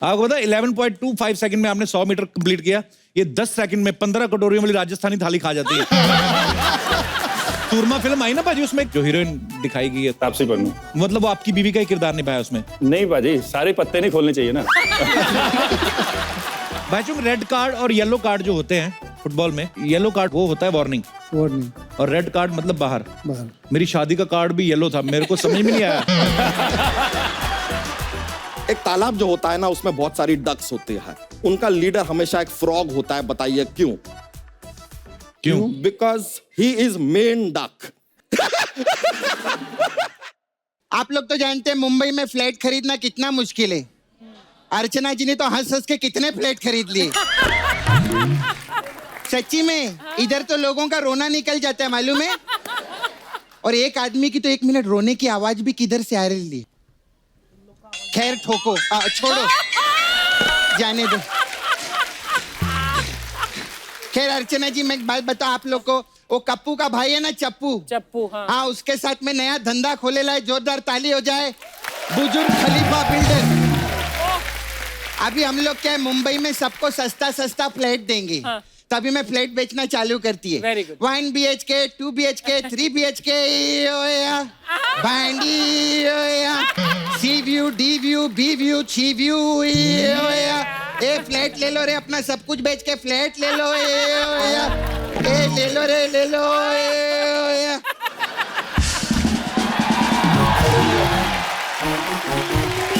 आपको पता 11.25 सेकंड में आपने 100 मीटर कंप्लीट किया, ये 10 सेकंड में 15 कटोरियों वाली राजस्थानी थाली खा जाती है। सूरमा फिल्म आई ना भाजी, उसमें जो हीरोइन दिखाई गई है तापसी पन्नू, मतलब वो आपकी बीवी का ही किरदार निभाया उसमें। नहीं भाजी, सारे पत्ते नहीं खोलने चाहिए ना। भाई रेड कार्ड और येलो कार्ड जो होते हैं फुटबॉल में, येलो कार्ड वो होता है वार्निंग, और रेड कार्ड मतलब बाहर। मेरी शादी का कार्ड भी येलो था, मेरे को समझ में नहीं आया। एक तालाब जो होता है ना, उसमें बहुत सारी डक्स होती है, उनका लीडर हमेशा एक फ्रॉग होता है, बताइए क्यों? क्यों? Because he is main duck. आप लोग तो जानते हैं मुंबई में फ्लैट खरीदना कितना मुश्किल है। अर्चना जी ने तो हंस हंस के कितने फ्लैट खरीद लिए। सच्ची में इधर तो लोगों का रोना निकल जाता है, मालूम है? और एक आदमी की तो 1 मिनट रोने की आवाज भी किधर से आ रही है। खैर ठोको, छोड़ो, जाने दो। खैर अर्चना जी, मैं एक बात बताऊं आप लोग को, वो कप्पू का भाई है ना, चप्पू, हाँ, उसके साथ में नया धंधा खोले ला है, जोरदार ताली हो जाए। बुजुर्ग खलीफा बिल्डर। अभी हम लोग क्या है, मुंबई में सबको सस्ता सस्ता फ्लैट देंगे, तभी मैं फ्लैट बेचना चालू करती है। 1 BHK, 2 BHK, 3 BHK, sea view, D view, B view, sea view, a flat ले लो रे, अपना सब कुछ बेच के फ्लैट ले लो, ए ले लो रे, ले लो,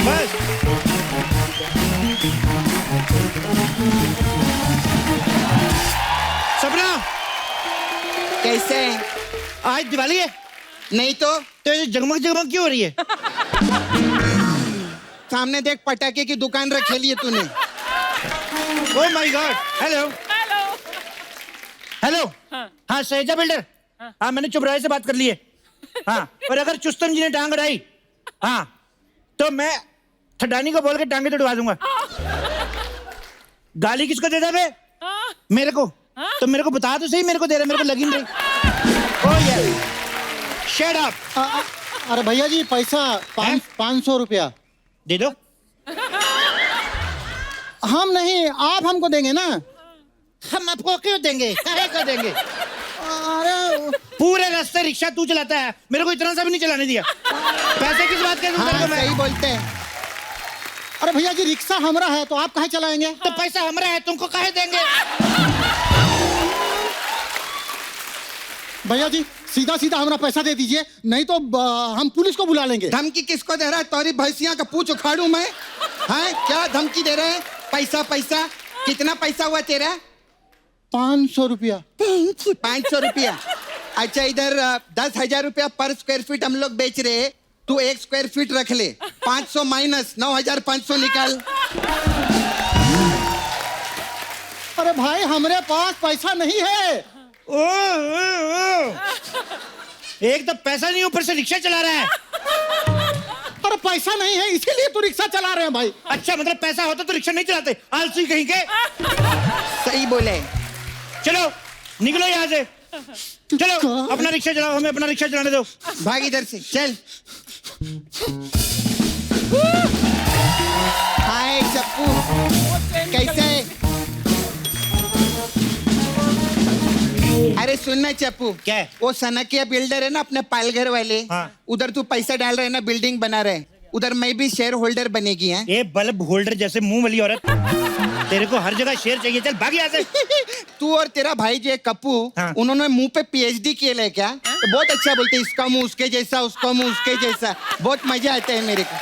बस सपना, कैसे है? आज दिवाली है? नहीं तो ये जगमग जगमग क्यों हो रही है? सामने देख, पटाखे की दुकान रख ली है तूने। Oh my God. Hello hello, हाँ सहेजा बिल्डर, हाँ मैंने चुबराय से बात कर ली है, हाँ, और अगर चुस्तम जी ने टांग अड़ाई, हाँ, तो मैं ठडानी को बोल के टांगे तोड़वा दूंगा। गाली किसको देता बे? मेरे को। तो मेरे को बता तो सही, मेरे को दे रहा, मेरे को लगी नहीं। ओह यार, शट अप। अरे भैया जी, पैसा 500 रुपया दे दो। हम नहीं, आप हमको देंगे ना। हम आपको क्यों देंगे? काहे को देंगे? अरे पूरे रास्ते रिक्शा तू चलाता है, मेरे को इतना सा भी नहीं चलाने दिया। पैसे किस बात के? हाँ, सही बोलते हैं। अरे भैया जी, रिक्शा हमारा है तो आप काहे चलाएंगे? तो पैसा हमारा है, तुमको काहे देंगे? भैया जी, सीधा सीधा हमारा पैसा दे दीजिए, नहीं तो हम पुलिस को बुला लेंगे। धमकी किसको दे रहा है? तोरी भैंसिया का पूछ उखाड़ू मैं? हाँ, क्या धमकी दे रहे हैं? पैसा पैसा, कितना पैसा हुआ तेरा? 500 रुपया। 500 रुपया? अच्छा, इधर 10,000 रुपया पर स्क्वायर फीट हम लोग बेच रहे हैं, तू 1 स्क्वायर फीट रख ले, 500 माइनस 9,500 निकाल। अरे भाई, हमारे पास पैसा नहीं है। एक तो पैसा नहीं, ऊपर से रिक्शा चला रहा है। अरे पैसा नहीं है, इसीलिए तो रिक्शा चला रहे हैं भाई। अच्छा, मतलब पैसा होता तो रिक्शा नहीं चलाते, आलसी कहीं के। सही बोले। चलो निकलो यहाँ से, चलो अपना रिक्शा चलाओ, हमें अपना रिक्शा चलाने दो। भाग इधर से, चल। हाय चप्पू, कैसे है? अरे सुनना चप्पू, क्या है? वो सनकिया बिल्डर है ना, अपने पालघर वाले, हाँ। उधर तू पैसा डाल रहे ना, बिल्डिंग बना रहे, उधर मैं भी शेयर होल्डर बनेगी है। ये बल्ब होल्डर जैसे मुंह वाली औरत, तेरे को हर जगह शेयर चाहिए, चल भाग यहाँ से। तू और तेरा भाई जो है कप्पू, हाँ। उन्होंने मुंह पे PhD किए ले क्या? तो बहुत अच्छा बोलते, इसका मुंह उसके जैसा, उसका मुंह उसके जैसा, बहुत मजा आता है मेरे को।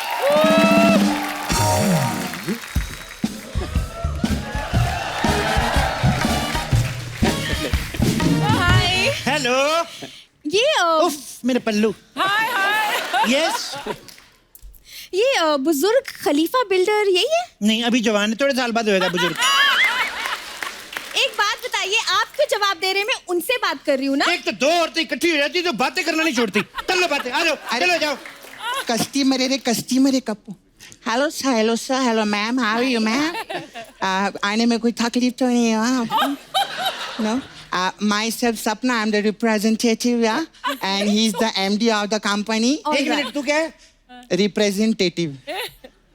हेलो। ये उफ, मेरे पल्लू। हाय हाय। यस। ये बुजुर्ग खलीफा बिल्डर यही है? नहीं, अभी जवान है, थोड़े साल बाद होएगा बुजुर्ग। एक बात बताइए, आप क्यों जवाब दे रहे हैं? मैं उनसे बात कर रही हूँ ना। एक तो 2 औरतें इकट्ठी हो जाती तो बातें करना नहीं छोड़ती। कर लो बातें, आ जाओ, चलो जाओ। कस्टमर है कप्पू। Hello sir, hello ma'am, how are you ma'am? आने में कोई तकलीफ तो नहीं है? No, myself Sapna, I'm the representative, yeah, and he's the MD of the company. एक मिनट, तू क्या है? Representative.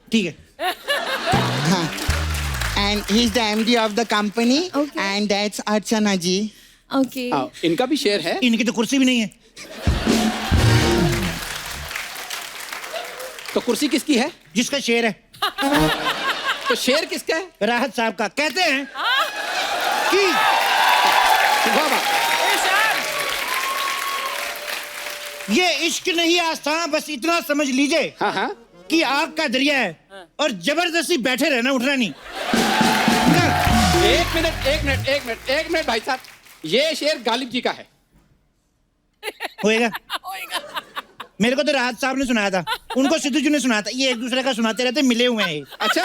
ठीक है। हाँ, and he's the MD of the company. Okay. And that's Archana ji. Okay हाँ, इनका भी शेयर है। इनकी तो कुर्सी भी नहीं है। तो कुर्सी किसकी है? जिसका शेर है। तो शेयर किसका है? राहत साहब का। कहते हैं कि वाह वाह। ये इश्क नहीं आसान, बस इतना समझ लीजिए हाँ हाँ। कि आग का दरिया है और जबरदस्ती बैठे रहना, उठना नहीं। एक मिनट भाई साहब, ये शेर गालिब जी का है। होएगा। मेरे को तो राहत साहब ने सुनाया था, उनको सिद्धू जी ने सुनाया था। ये एक दूसरे का सुनाते रहते, मिले हुए हैं ये। अच्छा,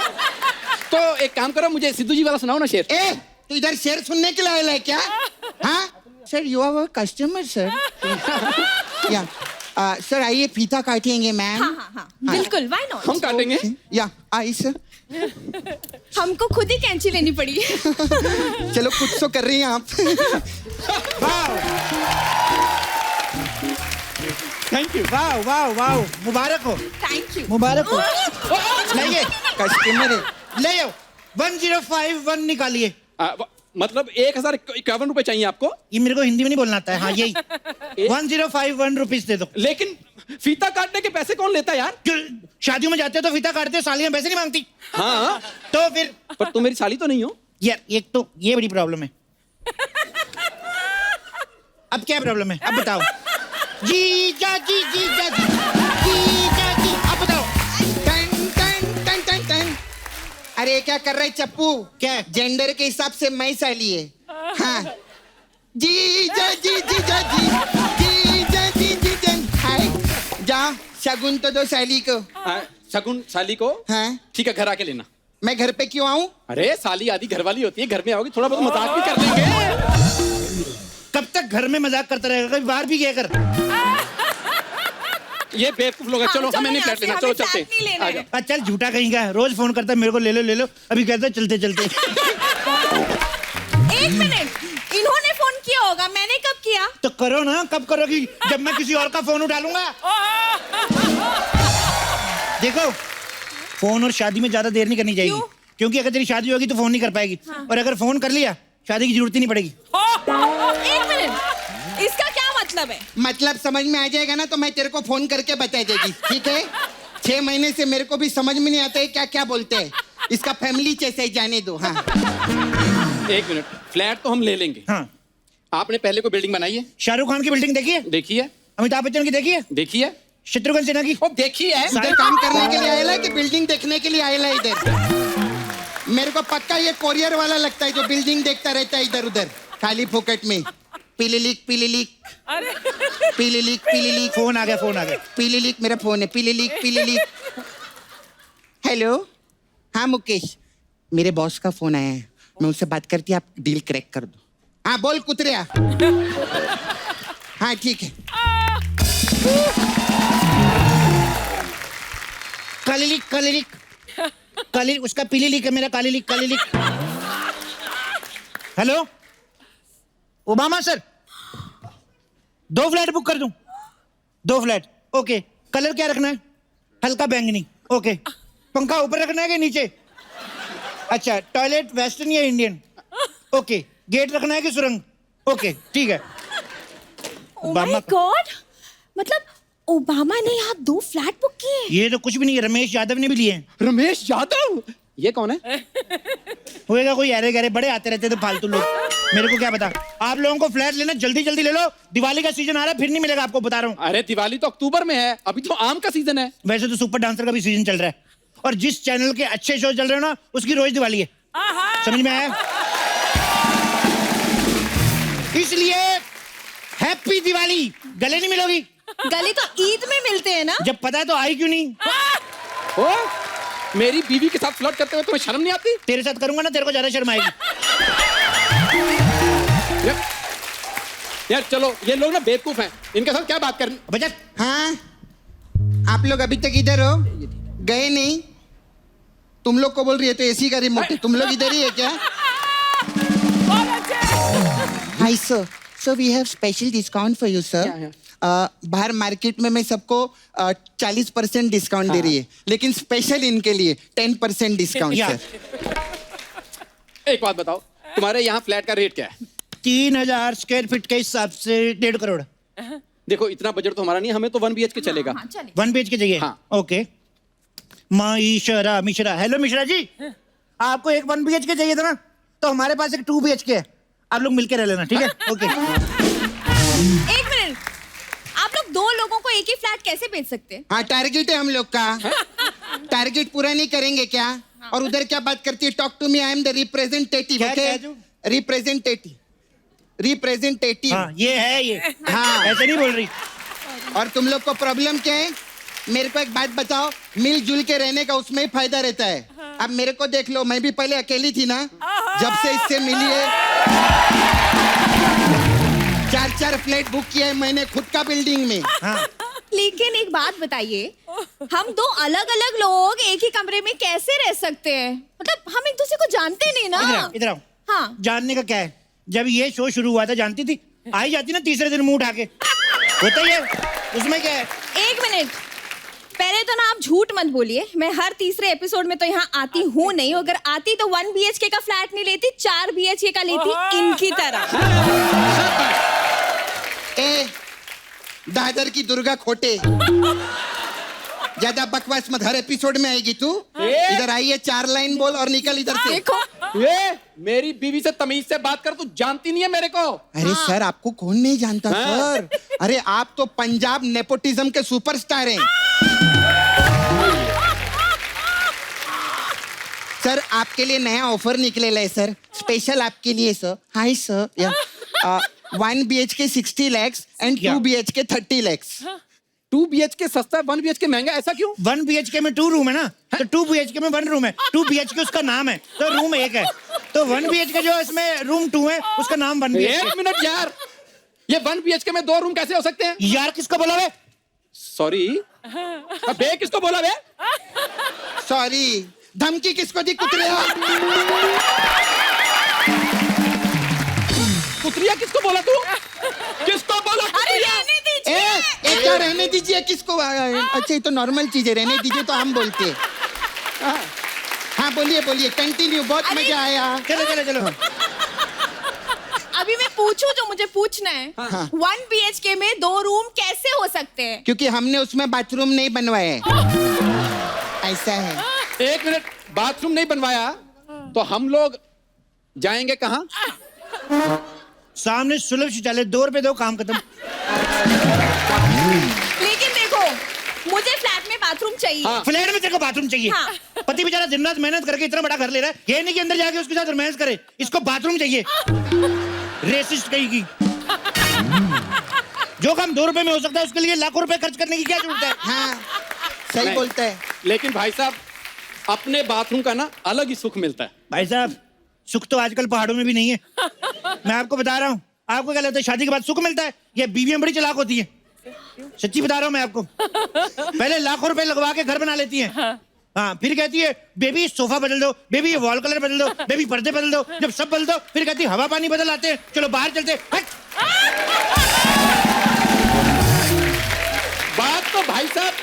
तो एक काम करो, मुझे सिद्धू जी वाला सुनाओ ना शेर। ए, तू इधर शेर सुनने के लिए आया है क्या? हाँ sir, you are our customer sir. या सर आइए, फीता काटेंगे मैम। हाँ बिल्कुल, व्हाई नॉट। हम काटेंगे। या आई सर। हमको खुद ही कैंची लेनी पड़ी। चलो कुछ तो कर रही हैं आप। Thank you. वाह वाह वाह, मुबारक हो, थैंक यू। मुबारक हो। लाइए, कस्टमर है। ले आओ। 1051 निकालिए। मतलब 1051 रुपए चाहिए आपको? ये मेरे को हिंदी में नहीं बोलना आता है। हाँ यही 1051 रुपीज दे दो। लेकिन फीता काटने के पैसे कौन लेता है यार? क्यों? शादियों में जाते हो तो फीता काटते हो, सालियां पैसे नहीं मांगती। हाँ, तो फिर पर तुम मेरी साली तो नहीं हो। यार एक तो ये बड़ी प्रॉब्लम है। अब क्या प्रॉब्लम है, अब बताओ। जी जाजी, अब बताओ। टन टन टन टन टन। अरे क्या कर रहे चप्पू? क्या? जेंडर के हिसाब से मैं साली है। हाँ जी जा जी जी जा जी जी जा जी जी जन। हाय जा, शगुन तो दो साली को। शगुन साली को? हाँ ठीक है, घर आके लेना। मैं घर पे क्यों आऊँ? अरे साली आधी घर वाली होती है, घर में आओगी थोड़ा बहुत मजाक भी कर लेंगे। कब तक घर में मजाक करता रहेगा, कभी बाहर भी गया कर। ये बेवकूफ लोग हैं। चलो हमें नहीं फ्लैट लेना, चलो चलते। आ जाओ। चल झूठा कहीं का, रोज फोन करता है मेरे को, ले लो। अभी कहता है चलते चलते। एक मिनट, इन्होंने फोन किया होगा, मैंने कब किया? तो करो ना, कब करोगी? जब मैं किसी और का फोन उठा लूंगा। देखो, फोन और शादी में ज्यादा देर नहीं करनी चाहिए। क्योंकि अगर तेरी शादी होगी तो फोन नहीं कर पाएगी। और अगर फोन कर लिया, शादी की जरूरत ही नहीं पड़ेगी। एक मिनट, इसका क्या मतलब है? मतलब समझ में आ जाएगा ना तो मैं तेरे को फोन करके बता देगी, ठीक है? 6 महीने से मेरे को भी समझ में नहीं आता है क्या क्या बोलते हैं। इसका फैमिली जैसे जाने दो। हाँ एक मिनट, फ्लैट तो हम ले लेंगे। हाँ, आपने पहले कोई बिल्डिंग बनाई है? शाहरुख खान की बिल्डिंग देखी है? देखी है। अमिताभ बच्चन की देखी है? देखी है। शत्रुघ्न सिन्हा की? ओ देखी है। इधर काम करने के लिए आएला कि बिल्डिंग देखने के लिए आएला इधर? मेरे को पक्का ये कोरियर वाला लगता है जो बिल्डिंग देखता रहता है इधर उधर खाली फोकट में। पीलीलिक पीलीलिक पीलीलिक पीलीलिक। फोन आ गया। पीलीलिक मेरा फोन है। पीलीलिक। हेलो, हाँ मुकेश, मेरे बॉस का फोन आया है, मैं उससे बात करती, आप डील क्रैक कर दो। हाँ बोल कुतरिया। हाँ ठीक है। काली उसका पीली लीक है, मेरा काली लीक। Hello Obama sir, 2 flat book कर दूं? 2 फ्लैट, ओके। कलर क्या रखना है? हल्का बैंगनी, ओके। पंखा ऊपर रखना है कि नीचे? अच्छा, टॉयलेट वेस्टर्न या इंडियन? ओके। गेट रखना है कि सुरंग? ओके ठीक है। Oh my God! मतलब ओबामा ने यहाँ 2 फ्लैट बुक किए? ये तो कुछ भी नहीं है, रमेश यादव ने भी लिए हैं। रमेश यादव? ये कौन है? होएगा कोई अरे गरे, बड़े आते रहते थे फालतू लोग, मेरे को क्या पता। आप लोगों को फ्लैट लेना, जल्दी जल्दी ले लो, दिवाली का सीजन आ रहा है, फिर नहीं मिलेगा आपको, बता रहा हूँ। अरे दिवाली तो अक्टूबर में है, अभी तो आम का सीजन है। वैसे तो सुपर डांसर का भी सीजन चल रहा है, और जिस चैनल के अच्छे शो चल रहे हो ना, उसकी रोज दिवाली है। समझ में आया? इसलिए हैप्पी दिवाली। गले नहीं मिलोगी? गले तो ईद में मिलते हैं ना। जब पता है तो आई क्यों नहीं? ओ, मेरी बीवी के साथ फ्लर्ट करते हुए तुम्हें शर्म नहीं आती? तेरे साथ करूंगा ना, तेरे को ज्यादा शर्म आएगी। यार चलो, ये लोग ना बेवकूफ हैं, इनके साथ क्या बात करनी। बचत। हाँ, आप लोग अभी तक इधर हो, गए नहीं? तुम लोग को बोल रही है तो एसी का रिमोट है, तुम लोग इधर ही है क्या? Hi sir, so we have special discount for you sir. बाहर मार्केट में मैं सबको 40% डिस्काउंट दे रही है, लेकिन स्पेशल इनके लिए 10% डिस्काउंट या। सर। एक बात बताओ, तुम्हारे यहाँ फ्लैट का रेट क्या है? 3000 स्क्वायर फीट के हिसाब से 1.5 करोड़। देखो इतना बजट तो हमारा नहीं, हमें तो 1 BHK चलेगा। हाँ, चलिए। 1 BHK चाहिए। हाँ। ओके। मिश्रा, हेलो मिश्रा जी, आपको एक 1 BHK चाहिए था ना, तो हमारे पास एक 2 BHK है, आप लोग मिलके रह लेना, ठीक है? ओके। एक मिनट, आप लोग 2 लोगों को एक ही फ्लैट कैसे बेच सकते हैं? हाँ टारगेट है हम लोग का। टारगेट पूरा नहीं करेंगे क्या? और उधर क्या बात करती है? Talk to me, I am the representative. क्या ओके, कह जो? रिप्रेजेंटेटिव। हाँ ये है ये। हाँ। ऐसे नहीं बोल रही। और तुम लोग को प्रॉब्लम क्या है? मेरे को एक बात बताओ, मिलजुल के रहने का उसमें ही फायदा रहता है। अब मेरे को देख लो, मैं भी पहले अकेली थी ना, जब से इससे मिली है 4 फ्लैट बुक किया है मैंने खुद का बिल्डिंग में। हाँ। लेकिन एक बात बताइए, हम 2 अलग-अलग लोग एक ही कमरे में कैसे रह सकते हैं? मतलब हम एक दूसरे को जानते नहीं ना। इधर आओ। हाँ। जानने का क्या है? जब ये शो शुरू हुआ था जानती थी? आई जाती ना तीसरे दिन मुंह उठा के, होता ही है, उसमें क्या है? एक मिनट, पहले तो ना आप झूठ मत बोलिए। मैं हर तीसरे एपिसोड में तो यहाँ आती हूँ नहीं। अगर आती तो 1 BHK का फ्लैट नहीं लेती, 4 BHK का लेती, इनकी तरह। ए दादर की दुर्गा खोटे, ज्यादा बकवास मत, हर एपिसोड में आएगी तू। इधर आई है, 4 लाइन बोल और निकल इधर से। देखो, ये मेरी बीवी से तमीज से बात कर, तू जानती नहीं है मेरे को। अरे सर, आपको कौन नहीं जानता सर? अरे आप तो पंजाब नेपोटिज्म के सुपरस्टार हैं। सर आपके लिए नया ऑफर निकलेला है सर, स्पेशल आपके लिए सर। हाय सर, या 1 BHK 60 lakhs and 2 BHK 30 lakhs। 2 BHK सस्ता है, 1 BHK महंगा, ऐसा क्यों? 1 BHK में 2 रूम है ना, तो 2 BHK में 1 रूम है। 2 BHK उसका नाम है, तो रूम 1 है, तो 1 BHK जो इसमें रूम 2 है उसका नाम 1 BHK। 1 मिनट यार, ये 1 BHK में 2 रूम कैसे हो सकते हैं? यार किसको बोला बे? सॉरी, बे किसको बोला बे? सॉरी, धमकी किसको दी कुतरिया? कुतरिया किसको बोला तू? किसको बोला अरे कुतरिया? रहने दीजिए। ए क्या रहने दीजिए किसको? अच्छा ये तो नॉर्मल चीज है, रहने दीजिए तो हम बोलते हैं। हाँ बोलिए बोलिए, कंटिन्यू, बहुत अरे- मजा आया। चलो। अभी मैं पूछूं जो मुझे पूछना है। हाँ। 1 BHK में 2 रूम कैसे हो सकते हैं? क्योंकि हमने उसमें बाथरूम नहीं बनवाया है, ऐसा है। 1 मिनट, बाथरूम नहीं बनवाया तो हम लोग जाएंगे कहाँ? सामने सुलभ शौचालय, 2 रुपए दो, काम खत्म। लेकिन देखो, मुझे फ्लैट में बाथरूम चाहिए। हाँ। फ्लैट में तेरे को बाथरूम चाहिए? हाँ। पति बेचारा दिन रात मेहनत करके इतना बड़ा घर ले रहा है, ये नहीं कि अंदर जाके उसके साथ रोमांस करे, इसको बाथरूम चाहिए। रेसिस्ट कहीं की। जो काम 2 रुपए में हो सकता है उसके लिए लाखों रुपए खर्च करने की क्या जरूरत है? हाँ सही नहीं। बोलता है। लेकिन भाई साहब, अपने बाथरूम का ना अलग ही सुख मिलता है। भाई साहब, सुख तो आजकल पहाड़ों में भी नहीं है। मैं आपको बता रहा हूँ, आपको क्या लगता है शादी के बाद सुख मिलता है? ये बीवियां बड़ी चालाक होती हैं, सच्ची बता रहा हूँ मैं आपको। पहले लाखों रुपए लगवा के घर बना लेती हैं, हाँ, फिर कहती है बेबी सोफा बदल दो, बेबी ये वॉल कलर बदल दो, बेबी पर्दे बदल दो। जब सब बदल दो फिर कहती है हवा पानी बदल आते हैं, चलो बाहर चलते हैं। हट! बात तो भाई साहब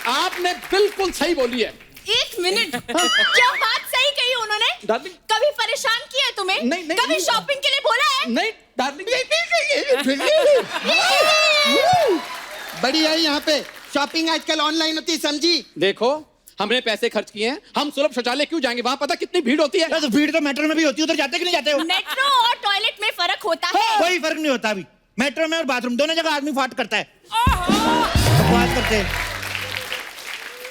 आपने बिल्कुल सही बोली है। 1 मिनट, क्या बात सही कही उन्होंने? डार्लिंग, कभी परेशान किया है तुम्हें? नहीं, नहीं, कभी नहीं। शॉपिंग के लिए बोला है? नहीं डार्लिंग, बढ़िया है, यहाँ पे शॉपिंग आजकल ऑनलाइन होती है, समझी? देखो हमने पैसे खर्च किए हैं, हम सुलभ शौचालय क्यों जाएंगे? वहां पता कितनी भीड़ होती है। तो भीड़ तो मेट्रो में भी होती है, उधर जाते कि नहीं जाते हो? मेट्रो और टॉयलेट में फर्क होता है। कोई फर्क नहीं होता। अभी मेट्रो में और बाथरूम दोनों जगह आदमी फाट करता है, बकवास करते हैं।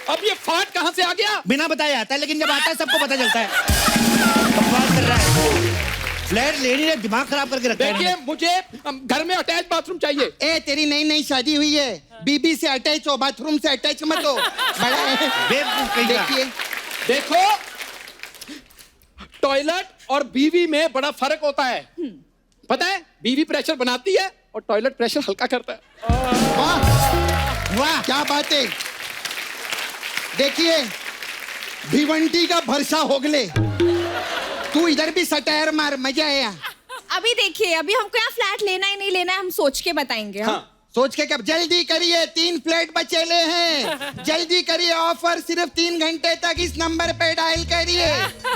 अब ये फाट कहाँ से आ गया? बिना बताए आता है, लेकिन जब आता है सबको पता चलता है। बकवास कर रहा है, फ्लैट ले नहीं रहे, दिमाग खराब करके रखा है देखिए इन्होंने। मुझे घर में अटैच बाथरूम चाहिए। ए तेरी नई नई शादी हुई है, बीबी से अटैच हो, बाथरूम से अटैच मत हो। बड़ा है। बेवकूफ कहीं का। देखिए देखो, टॉयलेट और बीवी में बड़ा फर्क होता है, पता है? बीवी प्रेशर बनाती है और टॉयलेट प्रेशर हल्का करता है। वाह वाह क्या बात है। देखिए भिवंडी का भरसा होगले, तू इधर भी सटायर मार, मजा आया। अभी देखिए, अभी हमको यहाँ फ्लैट लेना ही नहीं लेना है, हम सोच के बताएंगे। हाँ, सोच के कब जल्दी करिए 3 फ्लैट बचेले हैं जल्दी करिए ऑफर सिर्फ 3 घंटे तक इस नंबर पे डायल करिए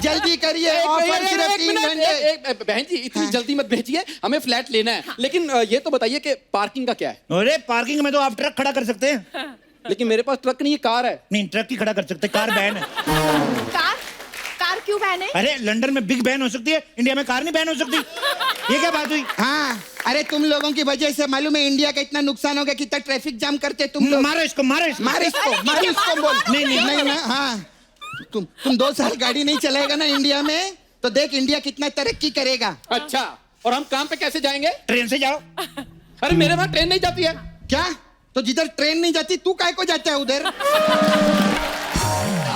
जल्दी करिए ऑफर सिर्फ 3 घंटे बहन जी इतनी जल्दी मत भेजिए, हमें फ्लैट लेना है। लेकिन ये तो बताइए कि पार्किंग का क्या है? अरे पार्किंग में तो आप ट्रक खड़ा कर सकते हैं। लेकिन मेरे पास ट्रक नहीं है, कार है। नहीं, ट्रक ही खड़ा कर सकते हैं, कार बैन है। कार कार क्यों बैन है? अरे लंदन में बिग बैन हो सकती है, इंडिया में कार नहीं बैन हो सकती। ये क्या बात हुई? हाँ अरे तुम लोगों की वजह से मालूम है इंडिया का इतना नुकसान हो गया, कितना ट्रैफिक जाम करते तुम लोग। मारो इसको, मारो इसको। मार इसको बोल। नहीं ना, हाँ तुम 2 साल गाड़ी नहीं चलाएगा ना इंडिया में तो देख इंडिया कितना तरक्की करेगा। अच्छा, और हम काम पे कैसे जाएंगे? ट्रेन से जाओ। अरे मेरे वहां ट्रेन नहीं जाती है। क्या? तो जिधर ट्रेन नहीं जाती तू काय को जाता है उधर?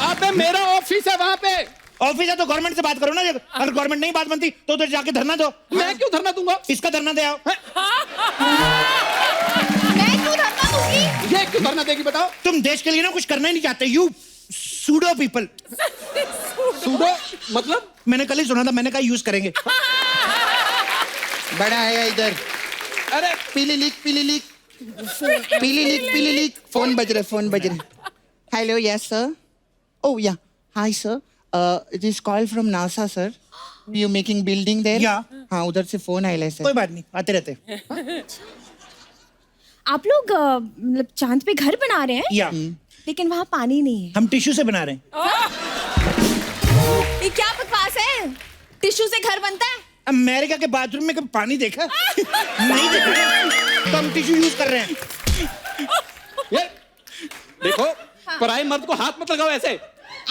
अबे मेरा ऑफिस है वहां पे। ऑफिस है तो गवर्नमेंट से बात करो ना। अगर गवर्नमेंट नहीं बात बनती तो उधर जाके धरना दो। मैं क्यों धरना दूंगा? इसका धरना दे आओ। मैं क्यों धरना दूंगी? ये क्यों धरना देगी बताओ? तुम देश के लिए ना कुछ करना ही नहीं चाहते। You pseudo people. सूडो मतलब? मैंने कल ही सुना था, मैंने कहा यूज करेंगे। बड़ा है इधर। अरे पीली लीक फोन बज रहे। Hello yes sir. Oh yeah hi sir, it is call from NASA sir. You making building there? Yeah. हाँ उधर से फोन आया सर। कोई बात नहीं, आते रहते। आप लोग मतलब चांद पे घर बना रहे हैं या लेकिन वहाँ पानी नहीं है। हम टिश्यू से बना रहे हैं। ये क्या बकवास है? टिश्यू से घर बनता है? अमेरिका के बाथरूम में कभी पानी देखा? नहीं देखा, तो हम टिश्यू यूज कर रहे हैं। ये देखो, पराये मर्द को हाथ मत लगाओ ऐसे।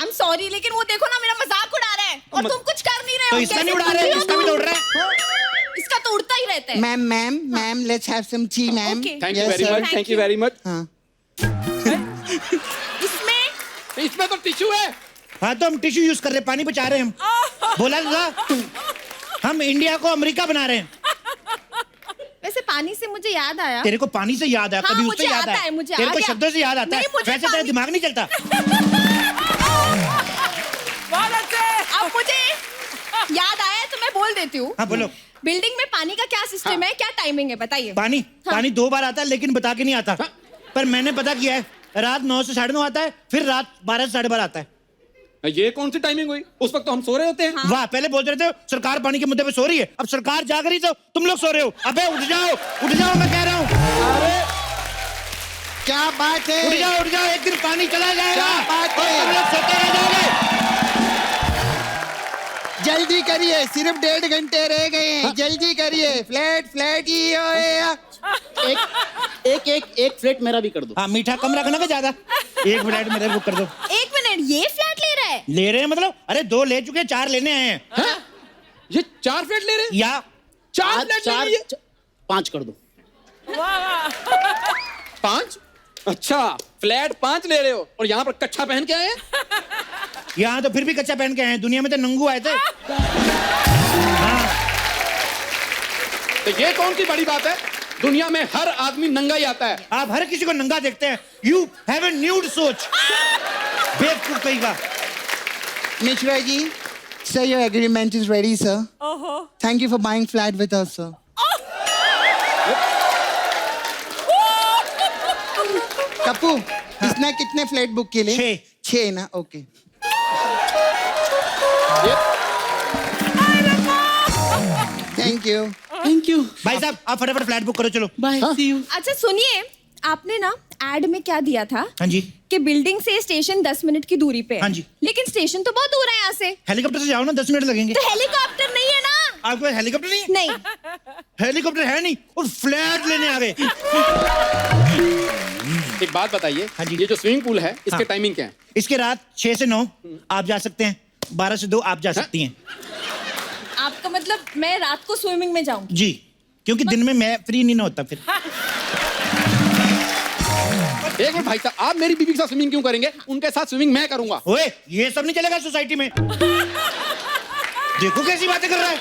I'm sorry, लेकिन वो देखो ना मेरा मजाक उड़ा रहा है और तुम कुछ कर नहीं रहे तो हो। इसका कैसे नहीं उड़ा रहे, करते हो इसका भी तुम? तो उड़ रहा है। इसका तो उड़ता ही रहता है। Ma'am let's have some tea ma'am. Okay. Thank you Yes, very sir. Much, thank you very much. हाँ इसमें तो टिश्यू है। हाँ तो हम टिश्यू यूज कर रहे हैं, पानी बचा रहे हैं हम। बोला था हम इंडिया को अमेरिका बना रहे हैं। वैसे पानी से मुझे याद आया। तेरे को पानी से याद आया? हाँ, कभी मुझे उससे याद आता आया? है, मुझे तेरे आ को गया। शब्दों से याद आता है? नहीं, मुझे वैसे तेरा पानी- दिमाग नहीं चलता। अब मुझे याद आया है तो मैं बोल देती हूँ। हाँ बोलो। बिल्डिंग में पानी का क्या सिस्टम है, क्या टाइमिंग है बताइए? पानी पानी 2 बार आता है लेकिन बता के नहीं आता। पर मैंने पता किया है, रात 9 से 9:30 आता है, फिर रात 12 से 12:30 आता है। ये कौन सी टाइमिंग हुई? उस वक्त तो हम सो रहे होते हैं। वाह, पहले बोल रहे थे सरकार पानी के मुद्दे पे सो रही है, अब सरकार जाग रही तो तुम लोग सो रहे हो। अबे उठ जाओ मैं कह रहा हूँ। क्या बात है? उठ जाओ, एक दिन पानी चला जाएगा क्या बात है? और तुम लोग सोते रह जाओगे। जल्दी करिए, सिर्फ 1.5 घंटे रह गए हैं। जल्दी करिए, फ्लैट ही होया। एक फ्लैट मेरा भी कर दो। हाँ, मीठा कम रखना का ज्यादा। 1 फ्लैट मेरे बुक कर दो। 1 मिनट, ये फ्लैट ले रहा है? ले रहे हैं मतलब? अरे 2 ले चुके, 4 लेने आए हैं। हैं? ये 4 फ्लैट ले रहे हैं? या 4 फ्लैट ले लिए? 5 कर दो। 5? अच्छा, फ्लैट 5 ले रहे हो और यहाँ पर कच्छा पहन के आए हैं? यहाँ तो फिर भी कच्चा पहन के आए हैं, दुनिया में तो नंगू आए थे। तो ये कौन सी बड़ी बात है? दुनिया में हर आदमी नंगा ही आता है। आप हर किसी को नंगा देखते हैं। यू हैव ए न्यूड सोच। बेवकूफ कहीं का। Mishra ji, sir your agreement is ready sir. Thank you for buying flat with us sir. Kappu, इसने कितने फ्लैट बुक किए ले? 6 ना, ओके। Thank you. भाई साहब, आप फटाफट फ्लैट बुक करो, चलो। Bye, see you. अच्छा सुनिए, आपने ना एड में क्या दिया था हाँ जी। कि बिल्डिंग से स्टेशन 10 मिनट की दूरी पे है। हाँ जी। लेकिन स्टेशन तो बहुत दूर है यहाँ से। हेलीकॉप्टर से जाओ ना, 10 मिनट लगेंगे। तो हेलीकॉप्टर नहीं है ना? आपके पास हेलीकॉप्टर नहीं है? नहीं। हेलीकॉप्टर है नहीं और फ्लैट लेने आ गए। एक बात बताइए, हाँ जी। ये जो स्विमिंग पूल है इसके हाँ। टाइमिंग क्या है? इसके रात 6 से 9 आप जा सकते हैं, 12 से 2 आप जा सकती हैं। आपका मतलब मैं रात को स्विमिंग में जाऊँ? जी, क्योंकि दिन में मैं फ्री नहीं ना होता फिर। एक मिनट भाई साहब, आप मेरी बीवी के साथ स्विमिंग क्यों करेंगे? उनके साथ स्विमिंग मैं करूंगा। ओए, ये सब नहीं चलेगा सोसाइटी में। देखो कैसी बातें कर रहा है।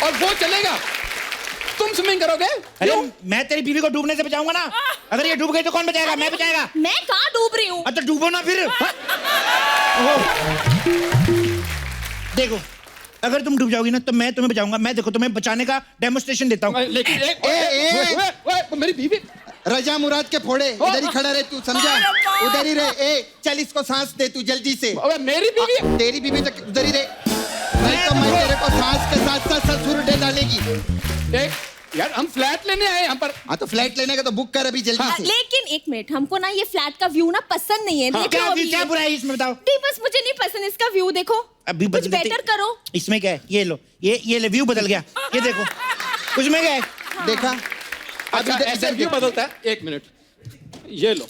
और वो चलेगा, तुम स्विमिंग करोगे? अरे मैं तेरी बीवी को डूबने से बचाऊंगा ना। अगर ये डूब गई तो कौन बचाएगा? मैं बचाएगा। मैं कहाँ डूब रही हूँ? तो डूबो ना फिर। देखो, अगर तुम डूब जाओगी ना तो मैं तुम्हें बचाऊंगा। मैं देखो तुम्हें बचाने का डेमोस्ट्रेशन देता हूँ। लेकिन ए, मेरी बीवी रजा मुराद के फोड़े, इधर ही खड़ा रहे तू, समझा? उधर ही रहे। ए चल इसको सांस दे तू जल्दी से। अबे मेरी बीवी तेरी बीवी तो उधर ही रहे, नहीं तो मैं तेरे को सांस के साथ साथ ससुर दे डालेगी। यार हम फ्लैट लेने आए यहाँ पर। हाँ तो फ्लैट लेने का तो बुक कर अभी जल्दी से। लेकिन एक मिनट, हमको ना ये फ्लैट का व्यू ना पसंद नहीं है। देखो अभी क्या बुराई है इसमें बताओ? नहीं, बस मुझे नहीं पसंद इसका व्यू। देखो अभी कुछ बेटर करो। इसमें क्या है? ये लो, ये व्यू बदल गया। ये देखो उसमें क्या है? देखा अच्छा ऐसे व्यू बदलता है। एक मिनट, ये लो,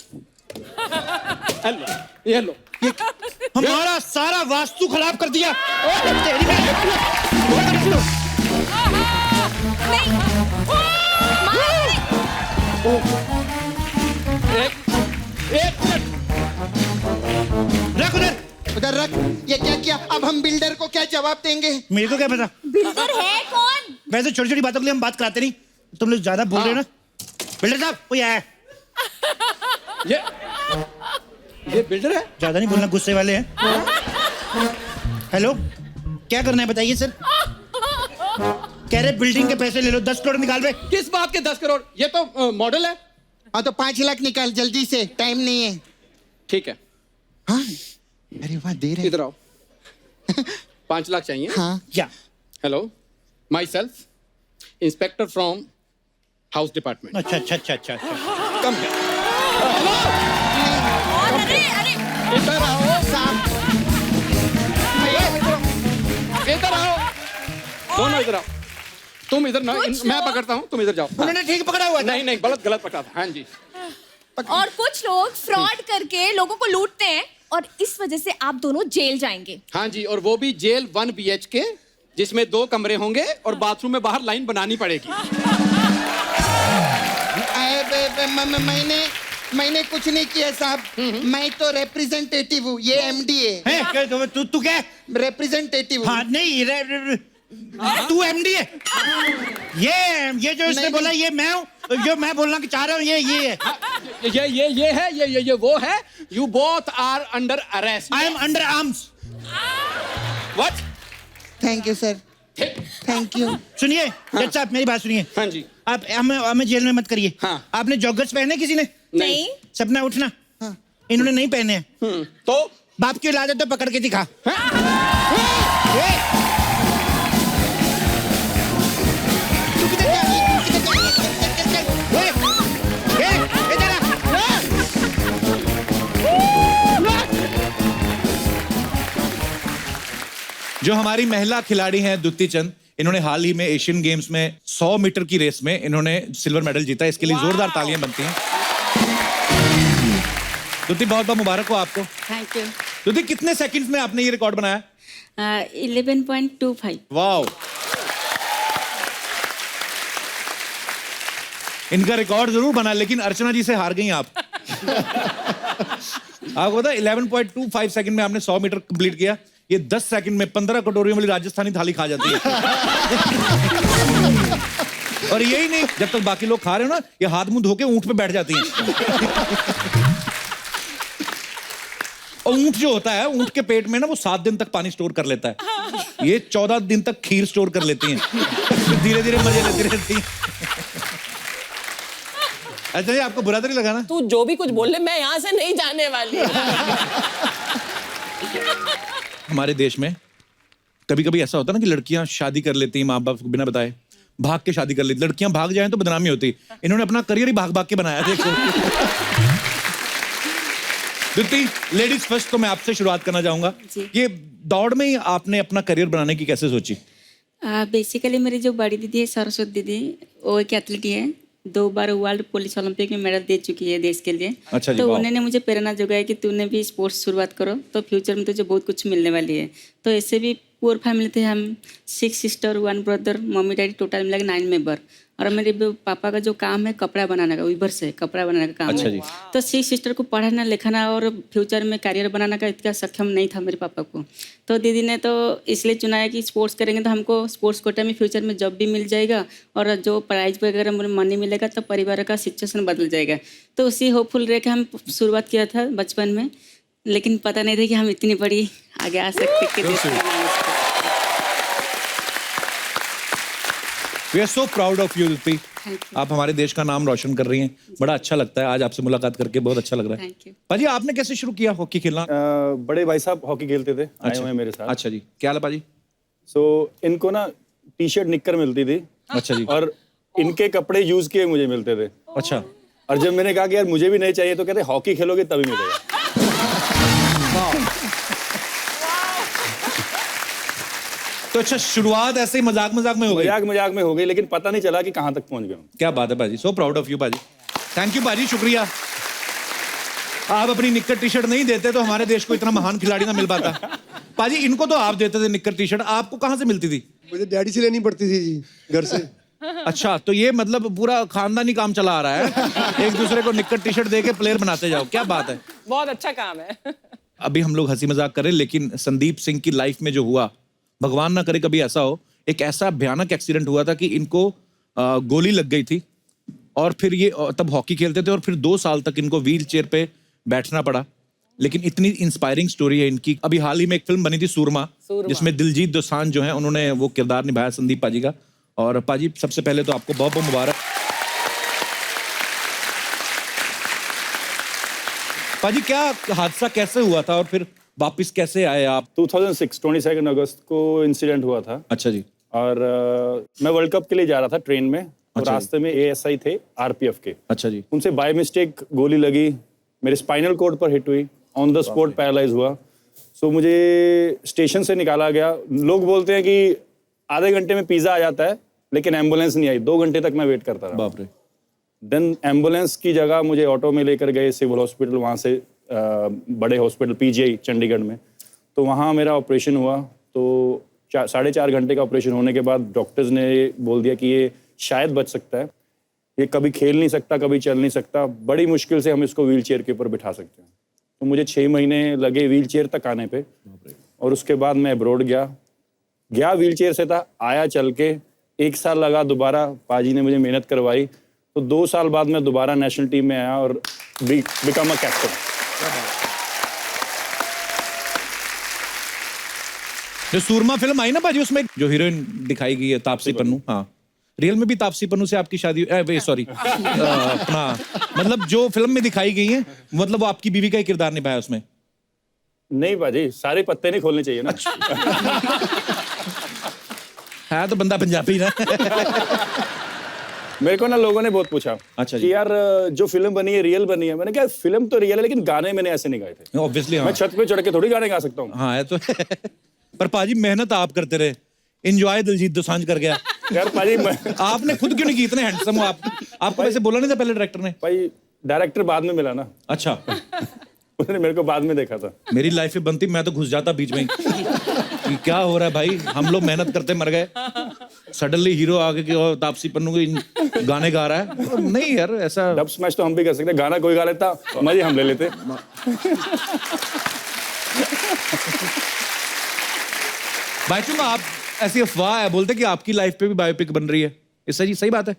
हेलो ये लो। हमारा सारा वास्तु खराब कर दिया। तेरी नहीं एक मिनट, रख उधर। उधर रख। ये क्या किया? अब हम बिल्डर को क्या जवाब देंगे? मेरे को क्या पता? बिल्डर है कौन? वैसे छोटी छोटी बातों के लिए हम बात कराते नहीं, तुम लोग ज्यादा बोल रहे हो ना। बिल्डर साहब कोई आया है। ये बिल्डर है। ज्यादा नहीं बोलना, गुस्से वाले हैं। हेलो, क्या करना है बताइए सर? कह रहे बिल्डिंग के पैसे ले लो, 10 करोड़ निकाल बे। किस बात के 10 करोड़? ये तो मॉडल है। हाँ तो 5 लाख निकाल जल्दी से, टाइम नहीं है। ठीक है, हाँ अरे वाह दे रहे। इधर आओ। 5 लाख चाहिए। हाँ क्या? Hello, my self inspector from house department. अच्छा अच्छा अच्छा अच्छा अच्छा। कम है। अरे अरे इधर आओ साहब, इधर आओ, दोनों इधर आओ। तुम इधर ना, कुछ मैं लोग- पकड़ता हूँ, तुम इधर जाओ। उन्होंने ठीक पकड़ा हुआ था। नहीं नहीं, गलत पकड़ा था। हाँ जी। और कुछ लोग फ्रॉड करके लोगों को लूटते हैं और इस वजह से आप दोनों जेल जाएंगे। हाँ जी, और वो भी जेल 1 BHK जिसमें 2 कमरे होंगे और बाथरूम में बाहर लाइन बनानी पड़ेगी। मैंने कुछ नहीं किया साहब, मैं तो रिप्रेजेंटेटिव हूँ, ये MD है। है क्या? तू क्या है? रिप्रेजेंटेटिव। हाँ नहीं तू MD है। ये जो इसने नहीं, बोला ये मैं हूँ, जो मैं बोलना चाह रहा हूँ ये है। ये है, ये वो है। You both are under arrest. I am under arms. What? Thank you sir, thank you. सुनिए जज साहब, मेरी बात सुनिए। हाँ जी। आप हमें जेल में मत करिए। हाँ। आपने जॉगर्स पहने किसी ने? नहीं। सपना उठना। हाँ। इन्होंने नहीं पहने हैं। तो बाप की औलाद है तो पकड़ के दिखा। जो हमारी महिला खिलाड़ी हैं दुती चंद, इन्होंने हाल ही में एशियन गेम्स में 100 मीटर की रेस में इन्होंने सिल्वर मेडल जीता। इसके लिए जोरदार तालियां बनती हैं। दुती बहुत बहुत मुबारक हो आपको। Thank you. दुती कितने सेकंड्स में आपने ये रिकॉर्ड बनाया? 11.25। वाओ, इनका रिकॉर्ड जरूर बना, लेकिन अर्चना जी से हार गई आप। आपको पता 11.25 सेकंड में आपने 100 मीटर कंप्लीट किया। ये 10 सेकंड में 15 कटोरियों वाली राजस्थानी थाली खा जाती है। और यही नहीं, जब तक बाकी लोग खा रहे हो ना, ये हाथ मुंह धो के ऊंट पे बैठ जाती हैं। और ऊंट जो होता है, ऊंट के पेट में ना वो 7 दिन तक पानी स्टोर कर लेता है। ये 14 दिन तक खीर स्टोर कर लेती हैं। धीरे धीरे मजे लेती रहती हैं। अच्छा ये आपको बुरा तो नहीं लगा ना? तू जो भी कुछ बोल ले, मैं यहाँ से नहीं जाने वाली। हमारे देश में कभी कभी ऐसा होता है ना कि लड़कियां शादी कर लेती हैं माँ बाप को बिना बताए, भाग के शादी कर लेती। लड़कियां भाग जाएं तो बदनामी होती। इन्होंने अपना करियर ही भाग भाग के बनाया। देखो दुती, लेडीज फर्स्ट, तो मैं आपसे शुरुआत करना चाहूंगा। ये दौड़ में ही आपने अपना करियर बनाने की कैसे सोची? बेसिकली मेरी जो बड़ी दीदी है सरस्वती दीदी, वो एक एथलीट है, 2 बार वर्ल्ड पुलिस ओलंपिक में मेडल दे चुकी है देश के लिए। अच्छा जी, तो वाह। उन्होंने मुझे प्रेरणा जगाया कि तूने भी स्पोर्ट्स शुरुआत करो तो फ्यूचर में तुझे बहुत कुछ मिलने वाली है। तो ऐसे भी पुअर फैमिली थे हम, 6 sister 1 brother, mummy daddy, total मिला के 9 मेंबर। और मेरे पापा का जो काम है कपड़ा बनाने का, वीवर से कपड़ा बनाने का काम अच्छा है। जी। तो 6 सिस्टर को पढ़ाना लिखाना और फ्यूचर में करियर बनाने का इतना सक्षम नहीं था मेरे पापा को। तो दीदी ने तो इसलिए चुना है कि स्पोर्ट्स करेंगे तो हमको स्पोर्ट्स कोटा में फ्यूचर में जॉब भी मिल जाएगा और जो प्राइज वगैरह मनी मिलेगा तो परिवार का सिचुएशन बदल जाएगा। तो उसी होपफुल रह के हम शुरुआत किया था बचपन में, लेकिन पता नहीं था कि हम इतनी बड़ी आगे आ सकते। We are so proud of you Dipti. आप हमारे देश का नाम रोशन कर रही हैं, बड़ा अच्छा लगता है। आज आपसे मुलाकात करके बहुत अच्छा लग रहा है। Thank you. पाजी आपने कैसे शुरू किया हॉकी खेलना? बड़े भाई साहब हॉकी खेलते थे, आए हुए हैं मेरे साथ। अच्छा जी, क्या हाल है पाजी? सो इनको ना टी शर्ट निक्कर मिलती थी। अच्छा जी। और इनके कपड़े यूज किए मुझे मिलते थे। अच्छा। और जब मैंने कहा कि यार मुझे भी नहीं चाहिए, तो कहते हॉकी खेलोगे तभी मिलेगा। तो अच्छा, शुरुआत ऐसे ही मजाक मजाक में हो गई? मजाक में हो गई, लेकिन पता नहीं चला कि कहाँ तक पहुंच गया हूं। क्या बात है पाजी, सो प्राउड ऑफ यू पाजी। थैंक यू पाजी, शुक्रिया। आप अपनी निक्कर टी शर्ट नहीं देते तो हमारे देश को इतना महान खिलाड़ी ना मिल पाता। पाजी इनको तो आप देते थे निक्कर टी शर्ट, आपको कहाँ से मिलती थी? मुझे डैडी से लेनी पड़ती थी जी, घर से। अच्छा, तो ये मतलब पूरा खानदानी काम चला आ रहा है, एक दूसरे को निक्कर टी शर्ट दे के प्लेयर बनाते जाओ। क्या बात है, बहुत अच्छा काम है। अभी हम लोग हंसी मजाक करें, लेकिन संदीप सिंह की लाइफ में जो हुआ, भगवान ना करे कभी ऐसा हो, एक ऐसा भयानक एक्सीडेंट हुआ था कि इनको गोली लग गई थी और फिर ये तब हॉकी खेलते थे और फिर 2 साल तक इनको व्हील चेयर पे बैठना पड़ा। लेकिन इतनी इंस्पायरिंग स्टोरी है इनकी। अभी हाल ही में एक फिल्म बनी थी सूरमा, जिसमें दिलजीत दोसांझ जो है उन्होंने वो किरदार निभाया संदीप पाजी का। और पाजी सबसे पहले तो आपको बहुत बहुत मुबारक। पाजी क्या हादसा कैसे हुआ था और फिर वापस कैसे आए आप? 2006 22 अगस्त को इंसिडेंट हुआ था। अच्छा जी। और मैं वर्ल्ड कप के लिए जा रहा था ट्रेन में, तो अच्छा। रास्ते में ASI थे RPF के। अच्छा जी। उनसे बाय मिस्टेक गोली लगी, मेरे स्पाइनल कॉर्ड पर हिट हुई, ऑन द स्पॉट पैरालाइज हुआ। सो मुझे स्टेशन से निकाला गया। लोग बोलते हैं कि आधे घंटे में पिज्जा आ जाता है, लेकिन एम्बुलेंस नहीं आई। 2 घंटे तक मैं वेट करता रहा। बाप रे। देन एम्बुलेंस की जगह मुझे ऑटो में लेकर गए सिविल हॉस्पिटल, वहाँ से बड़े हॉस्पिटल PGI चंडीगढ़ में। तो वहाँ मेरा ऑपरेशन हुआ। तो 4.5 घंटे का ऑपरेशन होने के बाद डॉक्टर्स ने बोल दिया कि ये शायद बच सकता है, ये कभी खेल नहीं सकता, कभी चल नहीं सकता, बड़ी मुश्किल से हम इसको व्हील चेयर के ऊपर बिठा सकते हैं। तो मुझे 6 महीने लगे व्हील चेयर तक आने पे। और उसके बाद मैं अब्रॉड गया व्हील चेयर से था, आया चल के। 1 साल लगा, दोबारा पाजी ने मुझे मेहनत करवाई। तो 2 साल बाद मैं दोबारा नेशनल टीम में आया और बिकम अ कैप्टन। जो सूरमा फिल्म आई ना पाजी, उसमें जो हीरोइन दिखाई गई है तापसी पन्नू, हाँ, रियल में भी तापसी पन्नू से आपकी शादी? सॉरी, अपना मतलब जो फिल्म में दिखाई गई है, मतलब वो आपकी बीवी का ही किरदार निभाया उसमें? नहीं पाजी, सारे पत्ते नहीं खोलने चाहिए ना। है तो बंदा पंजाबी ना। मेरे को ना लोगों ने बहुत पूछा, अच्छा जी, कि यार जो फिल्म बनी है रियल बनी है। मैंने कहा फिल्म तो रियल है, लेकिन गाने मैंने ऐसे नहीं गाए थे। ऑब्वियसली मैं छत पे चढ़ के थोड़ी गाने गा सकता हूँ। हाँ है तो। पर पाजी मेहनत आप करते रहे, एंजॉय दिलजीत दोसांझ कर गया। यार पाजी आपने खुद क्यों नहीं की? इतने हैंडसम हो आप। आपको वैसे बोला नहीं था पहले डायरेक्टर ने? भाई डायरेक्टर बाद में मिला ना। अच्छा। उसने मेरे को बाद में देखा था। मेरी लाइफ में बनती, मैं तो घुस जाता बीच में कि क्या हो रहा है भाई, हम लोग मेहनत करते मर गए, सडनली हीरो आगे कि तापसी पन्नू के गाने गा रहा है। नहीं यार, ऐसा डब स्मैश तो हम भी कर सकते, गाना कोई गा लेता, मजे हम ले लेते। भाईचुंग, आप ऐसी अफवाह है बोलते कि आपकी लाइफ पे भी बायोपिक बन रही है, ये सही बात है?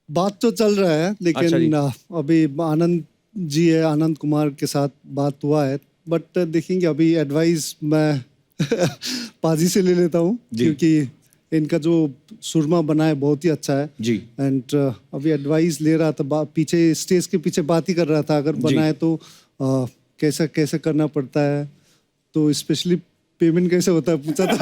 बात तो चल रहा है, अच्छा जी। लेकिन अभी आनंद जी है, आनंद कुमार के साथ बात हुआ है, बट देखेंगे। अभी एडवाइस मैं पाजी से ले लेता हूँ, क्योंकि इनका जो सुरमा बना है बहुत ही अच्छा है जी। एंड अभी एडवाइस ले रहा था, पीछे स्टेज के पीछे बात ही कर रहा था, अगर बना है तो कैसा कैसे करना पड़ता है, तो स्पेशली पेमेंट कैसे होता है पूछा था।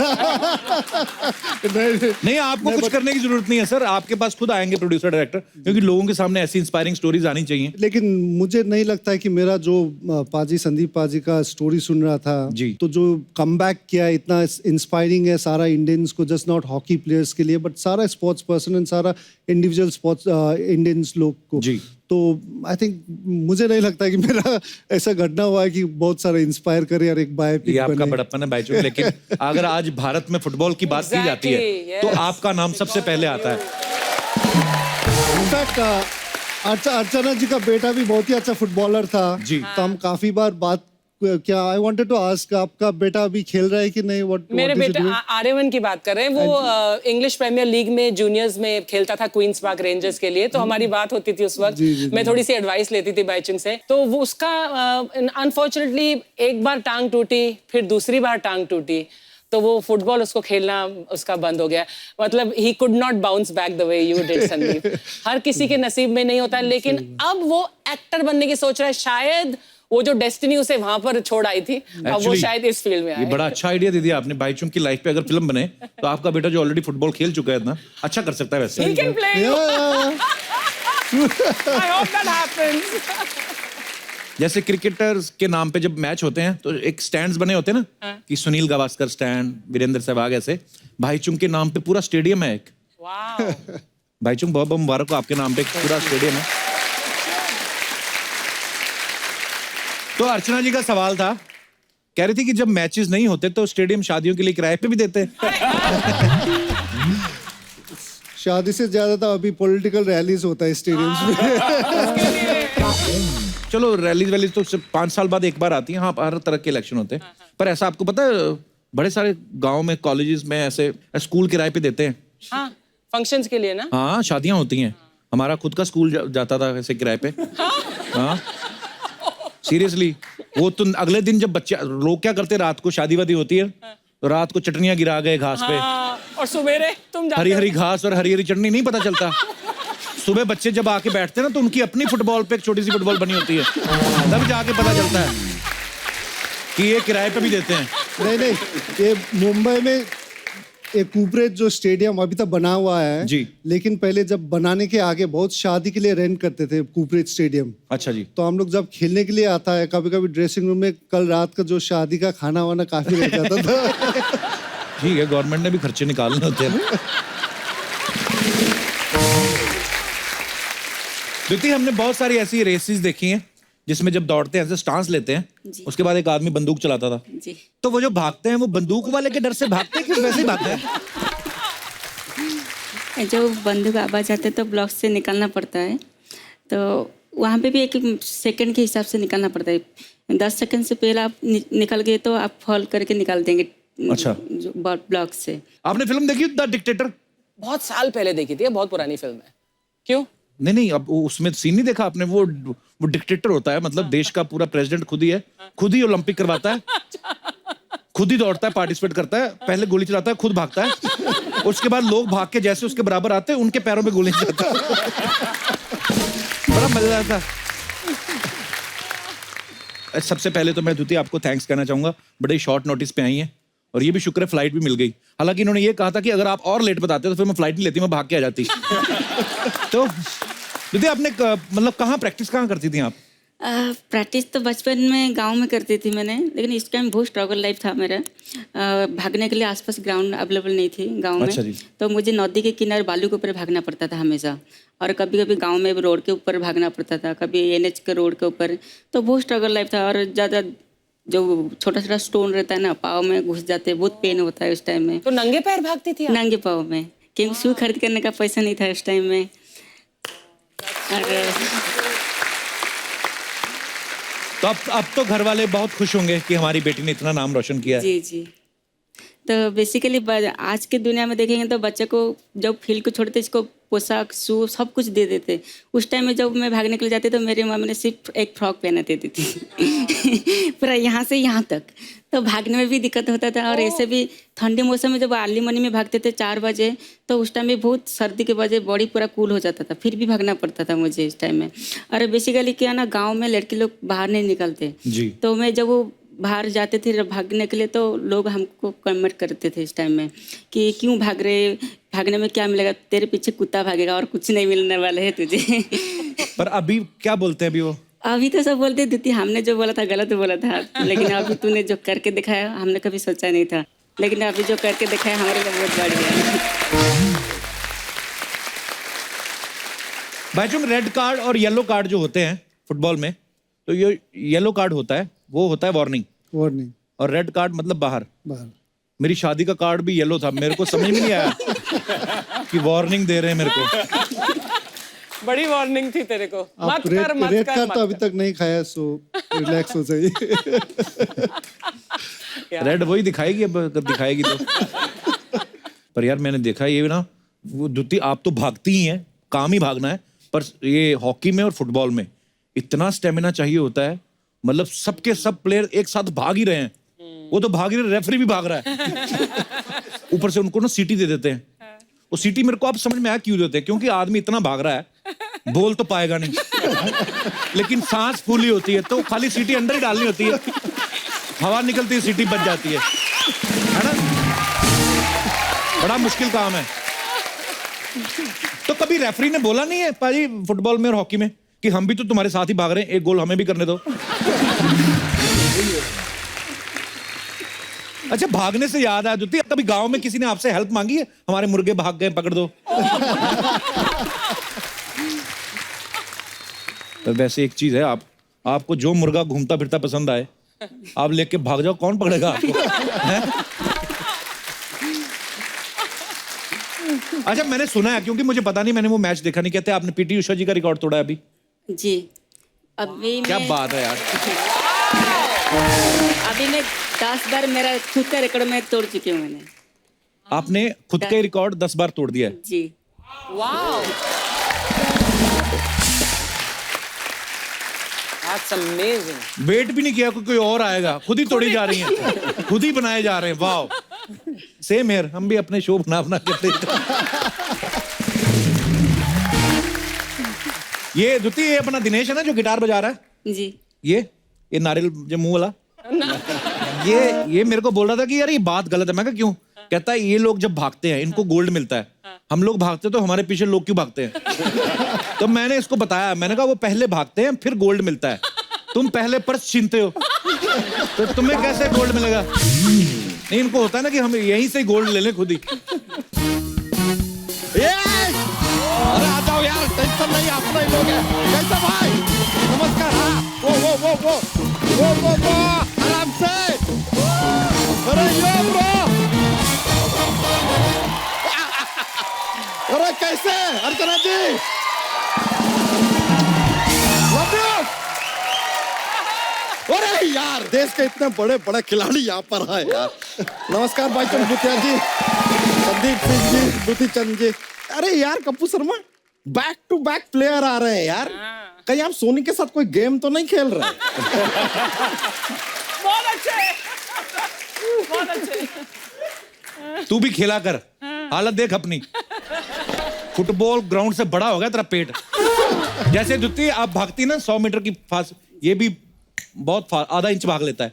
नहीं, आपको कुछ करने की जरूरत नहीं है सर, आपके पास खुद आएंगे प्रोड्यूसर डायरेक्टर, क्योंकि लोगों के सामने ऐसी इंस्पायरिंग स्टोरीज आनी चाहिए। लेकिन मुझे नहीं लगता है कि मेरा जो पाजी, संदीप पाजी का स्टोरी सुन रहा था जी, तो जो कमबैक किया है इतना इंस्पायरिंग है सारा इंडियंस को, जस्ट नॉट हॉकी प्लेयर्स के लिए, बट सारा स्पोर्ट्स पर्सन एंड सारा इंडिविजुअल स्पोर्ट्स इंडियंस लोग को जी। तो आई थिंक मुझे नहीं लगता है कि मेरा ऐसा घटना हुआ है कि बहुत सारा इंस्पायर करे और एक बायोपिक ये आपका बने। बड़प्पन है भाईचुंग, लेकिन अगर आज भारत में फुटबॉल की बात की जाती है तो आपका नाम सबसे पहले आता है। इनफैक्ट अर्चना जी का बेटा भी बहुत ही अच्छा फुटबॉलर था जी। तो हम काफी बार बात, क्या आई वांटेड टू आस्क, आपका बेटा अभी खेल रहा है कि नहीं? मेरे बेटे आर्यमन की बात कर रहे हैं, वो इंग्लिश प्रीमियर लीग में जूनियर्स में खेलता था, क्वींस पार्क रेंजर्स के लिए। तो हमारी बात होती थी उस वक्त, मैं थोड़ी सी एडवाइस लेती थी बाईचुंग से। तो वो उसका अनफॉर्चुनेटली एक बार टांग टूटी, फिर दूसरी बार टांग टूटी। तो वो फुटबॉल उसको खेलना उसका बंद हो गया. मतलब he could not bounce back the way you did Sandeep. हर किसी के नसीब में नहीं होता, लेकिन अब वो एक्टर बनने की सोच रहा है. शायद वो जो डेस्टिनी उसे वहां पर छोड़ आई थी, अब वो शायद इस फील्ड में आए. ये बड़ा अच्छा आइडिया दे दिया आपने. बाईचुंग की लाइफ पे अगर फिल्म बने तो आपका बेटा जो ऑलरेडी फुटबॉल खेल चुका है इतना अच्छा कर सकता है वैसे. He can play. I hope that happens. जैसे क्रिकेटर्स के नाम पे जब मैच होते हैं तो एक स्टैंड्स बने होते हैं ना कि सुनील गावस्कर स्टैंड, वीरेंद्र सहवाग, ऐसे भाईचुंग के नाम पे पूरा स्टेडियम है एक. Wow. भाईचुंग बहुत बहुत मुबारक हो, आपके नाम पे एक पूरा स्टेडियम है. तो अर्चना जी का सवाल था, कह रही थी कि जब मैचेस नहीं होते तो स्टेडियम शादियों के लिए किराए पे भी देते हैं. शादी से ज्यादा तो अभी पॉलिटिकल रैलीज होता है स्टेडियम्स में. चलो रैलीज वैलीज तो 5 साल बाद एक बार आती है. हाँ, हर तरह के इलेक्शन होते हैं. पर ऐसा आपको पता है बड़े सारे गांव में, कॉलेजेस में ऐसे स्कूल किराए पे देते हैं. हाँ, फंक्शंस के लिए ना. हाँ, शादियां होती हैं. हमारा खुद का स्कूल जाता था ऐसे किराए पे. हाँ सीरियसली. वो तो अगले दिन जब बच्चे लोग क्या करते, रात को शादी वादी होती है तो रात को चटनियां गिरा गए घास पे. और सवेरे तुम हरी हरी घास और हरी हरी चटनी नहीं पता चलता. सुबह बच्चे जब आके बैठते हैं ना तो उनकी अपनी फुटबॉल पे एक छोटी सी फुटबॉल बनी होती है, तब जाके पता चलता है कि ये किराए पे भी देते हैं. नहीं, ये मुंबई में एक कुपरेज जो स्टेडियम अभी तक बना हुआ है जी, लेकिन पहले जब बनाने के आगे बहुत शादी के लिए रेंट करते थे कुपरेज स्टेडियम. अच्छा जी. तो हम लोग जब खेलने के लिए आता है, कभी कभी ड्रेसिंग रूम में कल रात का जो शादी का खाना वाना काफी रह जाता था. ठीक है, गवर्नमेंट ने भी खर्चे निकालने होते हैं. द्वितीय, हमने बहुत सारी ऐसी रेसेस देखी हैं जिसमें जब दौड़ते हैं ऐसे स्टांस लेते हैं, उसके बाद एक आदमी बंदूक चलाता था. जी. तो वो जो भागते हैं वो बंदूक वाले के डर से भागते हैं कि वैसे ही भागते हैं? जब बंदूक आवाज आते तो ब्लॉक से निकालना पड़ता है, तो वहाँ पे भी एक सेकंड के हिसाब से निकालना पड़ता है. 10 सेकंड से पहले आप निकल गए तो आप फॉल करके निकाल देंगे. अच्छा. ब्लॉक से. आपने फिल्म देखी द डिक्टेटर? बहुत साल पहले देखी थी, बहुत पुरानी फिल्म है. क्यों? नहीं, अब उसमें सीन नहीं देखा आपने? वो डिक्टेटर होता है, मतलब देश का पूरा प्रेसिडेंट खुद ही है, खुद ही ओलंपिक करवाता है, खुद ही दौड़ता है, पार्टिसिपेट करता है, पहले गोली चलाता है, खुद भागता है, उसके बाद लोग भाग के जैसे उसके बराबर आते हैं उनके पैरों में गोली चलाता है. बड़ा मजेदार था. सबसे पहले तो मैं द्वितीय आपको थैंक्स कहना चाहूंगा, बड़े शॉर्ट नोटिस पे आई हैं और ये भी शुक्र है फ्लाइट भी मिल गई. हालांकि इन्होंने ये कहा था कि अगर आप और लेट बताते तो फिर मैं फ्लाइट नहीं लेती, मैं भाग के आ जाती. तो दीदी आपने मतलब कहाँ प्रैक्टिस कहाँ करती थी आप? प्रैक्टिस तो बचपन में गांव में करती थी मैंने, लेकिन इस टाइम बहुत स्ट्रगल लाइफ था मेरा. भागने के लिए आसपास ग्राउंड अवेलेबल नहीं थी गांव में. अच्छा जी. तो मुझे नदी के किनारे बालू के ऊपर भागना पड़ता था हमेशा, और कभी कभी गांव में रोड के ऊपर भागना पड़ता था, कभी NH के रोड के ऊपर. तो बहुत स्ट्रगल लाइफ था. और ज़्यादा जो छोटा छोटा स्टोन रहता है ना, पाँव में घुस जाते, बहुत पेन होता है उस टाइम में. तो नंगे पैर भागती थी आप? नंगे पाँव में, क्योंकि शू खरीद करने का पैसा नहीं था उस टाइम में. तो अब तो घर वाले बहुत खुश होंगे कि हमारी बेटी ने इतना नाम रोशन किया है. जी जी. तो बेसिकली आज के दुनिया में देखेंगे तो बच्चे को जब फील्ड को छोड़ते इसको पोशाक शू सब कुछ दे देते. उस टाइम में जब मैं भागने के लिए जाती तो मेरी मम्मी ने सिर्फ एक फ्रॉक पहना देती थी पूरा यहाँ से यहाँ तक. तो भागने में भी दिक्कत होता था. और ऐसे भी ठंडी मौसम में जब अर्ली मॉर्निंग में भागते थे 4 बजे, तो उस टाइम में बहुत सर्दी के वजह बॉडी पूरा कूल हो जाता था, फिर भी भागना पड़ता था मुझे इस टाइम में. और बेसिकली क्या ना, गाँव में लड़के लोग बाहर नहीं निकलते जी. तो मैं जब वो बाहर जाते थे भागने के लिए तो लोग हमको कमेंट करते थे इस टाइम में कि क्यों भाग रहे, भागने में क्या मिलेगा, तेरे पीछे कुत्ता भागेगा और कुछ नहीं मिलने वाला है तुझे. पर अभी क्या बोलते हैं अभी वो? अभी तो सब बोलते दीदी हमने जो बोला था गलत बोला था, लेकिन अभी तूने जो करके दिखाया हमने कभी सोचा नहीं था, लेकिन अभी जो करके दिखाया हमारे लिए बहुत बढ़ गया. भाईचुंग, रेड कार्ड और येलो कार्ड जो होते हैं फुटबॉल में, तो ये येलो कार्ड होता है वो होता है वार्निंग, और रेड कार्ड मतलब बाहर. मेरी शादी का कार्ड भी येलो था, मेरे को समझ में नहीं आया कि वार्निंग दे रहे हैं मेरे को. बड़ी वार्निंग थी तेरे को, मत कर मत रेड कर. कार्ड तो अभी तक नहीं खाया, सो रिलैक्स हो जाइए. रेड वही दिखाएगी अब, अगर दिखाएगी तो. पर यार मैंने देखा ये ना, वो द्वितीय आप तो भागती ही हैं, काम ही भागना है, पर ये हॉकी में और फुटबॉल में इतना स्टेमिना चाहिए होता है, मतलब सबके सब प्लेयर एक साथ भाग ही रहे हैं वो तो भाग रहे, रेफरी भी भाग रहा है। ऊपर से उनको ना सीटी दे देते हैं। वो सीटी मेरे को अब समझ में आया क्यों देते हैं, क्योंकि आदमी इतना भाग रहा है बोल तो पाएगा नहीं, लेकिन सांस फूली होती है तो खाली सीटी अंदर ही डालनी होती है, हवा निकलती है सीटी बच जाती है ना। बड़ा मुश्किल काम है। तो कभी रेफरी ने बोला नहीं है पाजी फुटबॉल में और हॉकी में कि हम भी तो तुम्हारे साथ ही भाग रहे हैं, एक गोल हमें भी करने दो? अच्छा, भागने से याद आया द्युति, कभी गांव में किसी ने आपसे हेल्प मांगी है, हमारे मुर्गे भाग गए पकड़ दो? तो वैसे एक चीज है, आपको जो मुर्गा घूमता फिरता पसंद आए आप लेके भाग जाओ, कौन पकड़ेगा आपको? अच्छा, मैंने सुना है, क्योंकि मुझे पता नहीं, मैंने वो मैच देखा नहीं, कहते आपने पीटी उषा जी का रिकॉर्ड तोड़ा है अभी। जी, अभी क्या बात है यार। अभी मैं 10 बार मेरा खुद का रिकॉर्ड मैं तोड़ चुकी हूँ। मैंने आपने खुद का रिकॉर्ड 10 बार तोड़ दिया है? जी। Wow, that's amazing. वेट भी नहीं किया कोई और आएगा, खुद ही तोड़ी जा रही हैं, खुद ही बनाए जा रहे हैं। वाओ, सेम हियर, हम भी अपने शो बना करते। ये द्युति, ये अपना दिनेश है ना जो गिटार बजा रहा है? जी। ये नारियल जो मुंह वाला, ये मेरे को बोल रहा था कि यार ये बात गलत है। मैं कहा क्यों? कहता है ये लोग जब भागते हैं इनको गोल्ड मिलता है, हम लोग भागते तो हमारे पीछे लोग क्यों भागते हैं? तो मैंने इसको बताया, मैंने कहा वो पहले भागते हैं फिर गोल्ड मिलता है, तुम पहले पर्स छीनते हो तो तुम्हें कैसे गोल्ड मिलेगा? नहीं, इनको होता है ना कि हम यहीं से गोल्ड ले लें खुद ही। अरे आ जाओ यार, टेंशन नहीं, अपना ही लोग है। कैसे भाई? नमस्कार। हाँ, वो आराम से। अरे यो ब्रो, अरे कैसे अर्चना जी? Love you. अरे यार, देश के इतने बड़े बड़े खिलाड़ी यहाँ पर है यार। नमस्कार भाई चंद भूतिया जी, संदीप सिंह जी, द्युति चंद जी। अरे यार Kappu Sharma, back to back player आ रहे हैं यार। कहीं आप सोनी के साथ कोई गेम तो नहीं खेल रहे? बहुत अच्छे, बहुत अच्छे। तू भी खेला कर, हालत देख अपनी। फुटबॉल ग्राउंड से बड़ा हो गया तेरा पेट। जैसे द्युति आप भागती ना 100 मीटर की फास्ट, ये भी बहुत आधा इंच भाग लेता है।